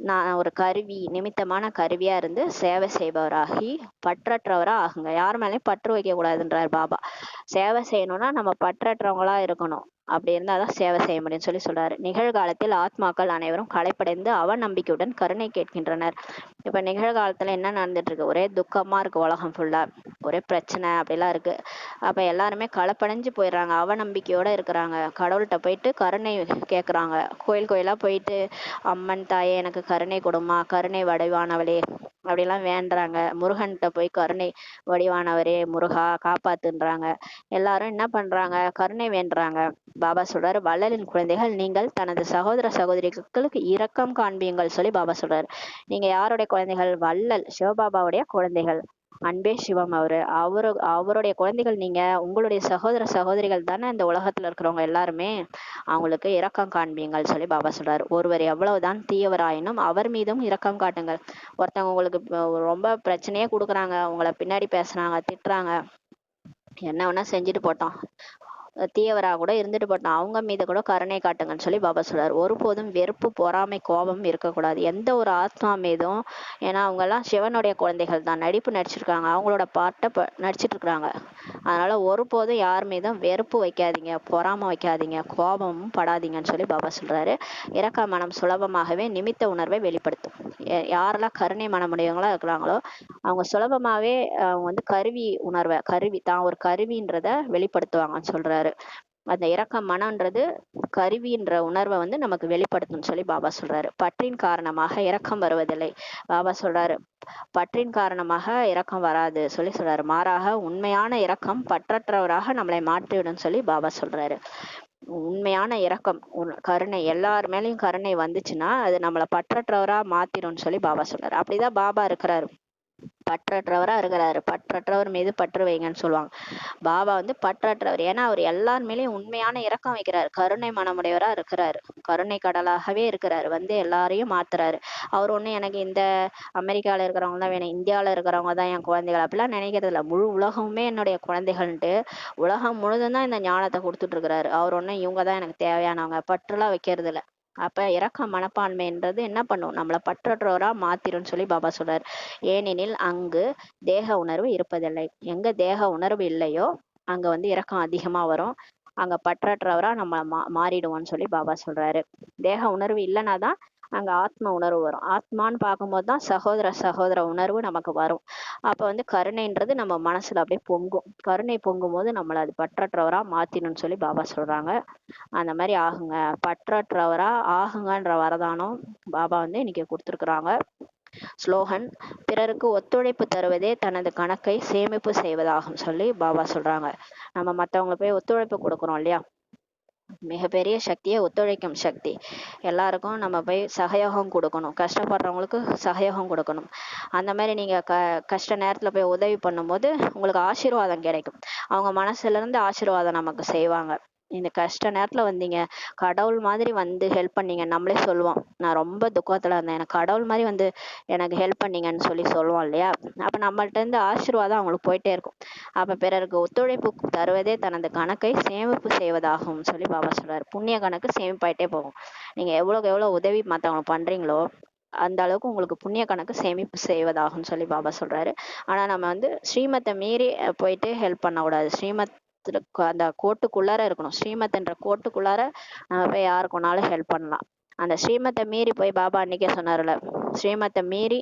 A: நான் ஒரு கருவி, நிமித்தமான கருவியா இருந்து சேவை செய்பவராகி பற்றற்றவரா ஆகுங்க. யார் மேலேயும் பற்று வைக்க கூடாதுன்றார் பாபா. சேவை செய்யணும்னா நம்ம பற்றற்றவங்களா இருக்கணும், அப்படி இருந்தாதான் சேவை செய்ய முடியும்னு சொல்லி சொல்றாரு. நிகழ்காலத்தில் ஆத்மாக்கள் அனைவரும் களைப்படைந்து அவநம்பிக்கையுடன் கருணை கேட்கின்றனர். இப்ப நிகழ்காலத்துல என்ன நடந்துட்டு இருக்கு, ஒரே துக்கமா இருக்கு, உலகம் ஃபுல்லா ஒரே பிரச்சனை அப்படிலாம் இருக்கு. அப்ப எல்லாருமே களப்படைஞ்சு போயிடுறாங்க, அவநம்பிக்கையோட இருக்கிறாங்க. கடவுள்கிட்ட போயிட்டு கருணை கேட்கறாங்க. கோயில் கோயிலா போயிட்டு, அம்மன் தாயே எனக்கு கருணை கொடுமா, கருணை வடிவானவளே அப்படிலாம் வேண்டுறாங்க. முருகன்கிட்ட போய் கருணை வடிவானவரே முருகா காப்பாத்துன்றாங்க. எல்லாரும் என்ன பண்றாங்க, கருணை வேண்டுறாங்க. பாபா சொல்றாரு, வள்ளலின் குழந்தைகள் நீங்கள் தனது சகோதர சகோதரிகளுக்கு இரக்கம் காண்பீங்கள் சொல்லி பாபா சொல்றாரு. நீங்க யாருடைய குழந்தைகள்? வள்ளல் சிவபாபாவுடைய குழந்தைகள். அன்பே சிவம் அவருடைய குழந்தைகள் நீங்க. உங்களுடைய சகோதர சகோதரிகள் தானே இந்த உலகத்துல இருக்கிறவங்க எல்லாருமே. அவங்களுக்கு இரக்கம் காண்பீங்கள் சொல்லி பாபா சொல்றாரு. ஒருவர் எவ்வளவுதான் தீயவராயினும் அவர் மீதும் இரக்கம் காட்டுங்கள். ஒருத்தவங்க உங்களுக்கு ரொம்ப பிரச்சனையே கொடுக்குறாங்க, உங்களை பின்னாடி பேசுறாங்க, திட்டுறாங்க, என்ன வேணா செஞ்சுட்டு போட்டோம், தீயவராக கூட இருந்துட்டு போட்டோம், அவங்க மீது கூட கருணை காட்டுங்கன்னு சொல்லி பாபா சொல்றாரு. ஒருபோதும் வெறுப்பு, பொறாமை, கோபம் இருக்கக்கூடாது எந்த ஒரு ஆத்மா மீதும். ஏன்னா அவங்க எல்லாம் சிவனுடைய குழந்தைகள் தான், நடிப்பு நடிச்சிருக்காங்க, அவங்களோட பாட்டை நடிச்சிட்டு இருக்கிறாங்க. அதனால ஒருபோதும் யார் மீதும் வெறுப்பு வைக்காதீங்க, பொறாமை வைக்காதீங்க, கோபமும் படாதீங்கன்னு சொல்லி பாபா சொல்றாரு. இரக்க மனம் சுலபமாகவே நிமித்த உணர்வை வெளிப்படுத்தும். யாரெல்லாம் கருணை மனமுடையவங்களா இருக்கிறாங்களோ அவங்க சுலபமாவே அவங்க வந்து கருவி தான் ஒரு கருவின்றத வெளிப்படுத்துவாங்கன்னு சொல்றாரு. அந்த இரக்க மனம்ன்றது கருவின்ற உணர்வை வந்து நமக்கு வெளிப்படுத்தும்னு சொல்லி பாபா சொல்றாரு. பற்றின் காரணமாக இரக்கம் வருவதில்லை. பாபா சொல்றாரு, பற்றின் காரணமாக இரக்கம் வராது சொல்லி சொல்றாரு. மாறாக உண்மையான இரக்கம் பற்றற்றவராக நம்மளை மாற்றிவிடும் சொல்லி பாபா சொல்றாரு. உண்மையான இரக்கம், கருணை, எல்லார் மேலயும் கருணை வந்துச்சுன்னா அது நம்மளை பற்றற்றவரா மாத்திரும்னு சொல்லி பாபா சொல்றாரு. அப்படிதான் பாபா இருக்கிறாரு, பற்றற்றவரா இருக்கிறாரு. பற்றற்றவர் மீது பற்று வைங்கன்னு சொல்லுவாங்க. பாபா வந்து பற்றற்றவர், ஏன்னா அவர் எல்லார் மேலேயும் உண்மையான இரக்கம் வைக்கிறாரு, கருணை மனமுடையவரா இருக்கிறாரு, கருணை கடலாகவே இருக்கிறாரு, வந்து எல்லாரையும் மாத்துறாரு. அவர் ஒண்ணு எனக்கு இந்த அமெரிக்கால இருக்கிறவங்க தான் வேணும், இந்தியாவில இருக்கிறவங்க தான் என் குழந்தைகள் அப்படிலாம் நினைக்கிறது இல்லை. முழு உலகமுமே என்னுடைய குழந்தைகள்ன்ட்டு உலகம் முழுதும் தான் இந்த ஞானத்தை கொடுத்துட்டு இருக்கிறாரு. அவர் ஒண்ணு இவங்க தான் எனக்கு தேவையானவங்க பற்றுலாம் வைக்கிறது இல்லை. அப்ப இரக்க மனப்பான்மைன்றது என்ன பண்ணும், நம்மளை பற்றற்றவரா மாத்திரும்னு சொல்லி பாபா சொல்றாரு. ஏனெனில் அங்கு தேக உணர்வு இருப்பதில்லை. எங்க தேக உணர்வு இல்லையோ அங்க வந்து இரக்கம் அதிகமா வரும். அங்க பற்றற்றவரா நம்ம மாறிடுவோம்னு சொல்லி பாபா சொல்றாரு. தேக உணர்வு இல்லைன்னா தான் அங்க ஆத்ம உணர்வு வரும். ஆத்மான்னு பார்க்கும்போது தான் சகோதர சகோதர உணர்வு நமக்கு வரும். அப்ப வந்து கருணைன்றது நம்ம மனசுல அப்படியே பொங்கும். கருணை பொங்கும் போது நம்மளை அது பற்றற்றவரா மாத்தினும்னு சொல்லி பாபா சொல்றாங்க. அந்த மாதிரி ஆகுங்க, பற்றற்றவரா ஆகுங்கன்ற வரதானம் பாபா வந்து இன்னைக்கு கொடுத்துருக்குறாங்க. ஸ்லோகன்: பிறருக்கு ஒத்துழைப்பு தருவதே தனது கணக்கை சேமிப்பு செய்வதாகும் சொல்லி பாபா சொல்றாங்க. நம்ம மற்றவங்களை போய் ஒத்துழைப்பு கொடுக்குறோம் இல்லையா, மிகப்பெரிய சக்தியே ஒத்துழைக்கும் சக்தி. எல்லாருக்கும் நம்ம போய் சகயோகம் கொடுக்கணும், கஷ்டப்படுறவங்களுக்கு சகயோகம் கொடுக்கணும். அந்த மாதிரி நீங்க கஷ்ட நேரத்துல போய் உதவி பண்ணும்போது உங்களுக்கு ஆசீர்வாதம் கிடைக்கும். அவங்க மனசுல இருந்து ஆசீர்வாதம் நமக்கு செய்வாங்க. இந்த கஷ்ட நேரத்துல வந்தீங்க, கடவுள் மாதிரி வந்து ஹெல்ப் பண்ணீங்க, நம்மளே சொல்லுவோம், நான் ரொம்ப துக்கத்துல இருந்தேன், எனக்கு கடவுள் மாதிரி வந்து எனக்கு ஹெல்ப் பண்ணீங்கன்னு சொல்லி சொல்லுவோம் இல்லையா. அப்ப நம்மள்ட்ட இருந்து ஆசீர்வாதம் அவங்களுக்கு போயிட்டே இருக்கும். அப்ப பிறருக்கு ஒத்துழைப்பு தருவதே தனது கணக்கை சேமிப்பு செய்வதாகும் சொல்லி பாபா சொல்றாரு. புண்ணிய கணக்கு சேமிப்பாயிட்டே போகும். நீங்க எவ்வளவுக்கு எவ்வளவு உதவி மத்தவங்களுக்கு பண்றீங்களோ அந்த அளவுக்கு உங்களுக்கு புண்ணிய கணக்கு சேமிப்பு செய்வதாகும் சொல்லி பாபா சொல்றாரு. ஆனா நம்ம வந்து ஸ்ரீமத்தை மீறி போயிட்டு ஹெல்ப் பண்ணக்கூடாது. அந்த கோட்டுக்குள்ளார இருக்கணும். ஸ்ரீமத்ன்ற கோட்டுக்குள்ளார நம்ம போய் யாருக்குனாலும் ஹெல்ப் பண்ணலாம். அந்த ஸ்ரீமத்தை மீறி போய் பாபா அன்னைக்கே சொன்னார்ல, ஸ்ரீமத்தை மீறி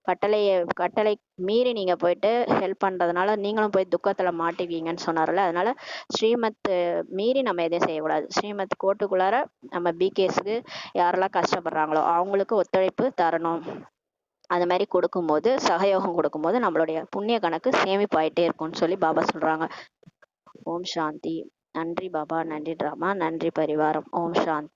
A: கட்டளை மீறி நீங்க போயிட்டு ஹெல்ப் பண்றதுனால நீங்களும் போய் துக்கத்துல மாட்டிக்குவீங்கன்னு சொன்னார்ல. அதனால ஸ்ரீமத் மீறி நம்ம எதையும் செய்யக்கூடாது. ஸ்ரீமத் கோட்டுக்குள்ளார நம்ம பிகேஸ்க்கு யாரெல்லாம் கஷ்டப்படுறாங்களோ அவங்களுக்கு ஒத்துழைப்பு தரணும். அது மாதிரி கொடுக்கும்போது, சகயோகம் கொடுக்கும்போது நம்மளுடைய புண்ணிய கணக்கு சேமிப்பு ஆயிட்டே இருக்கும்னு சொல்லி பாபா சொல்றாங்க. ஓம் சாந்தி. நன்றி பாபா, நன்றி டிராமா, நன்றி பரிவாரம். ஓம் சாந்தி.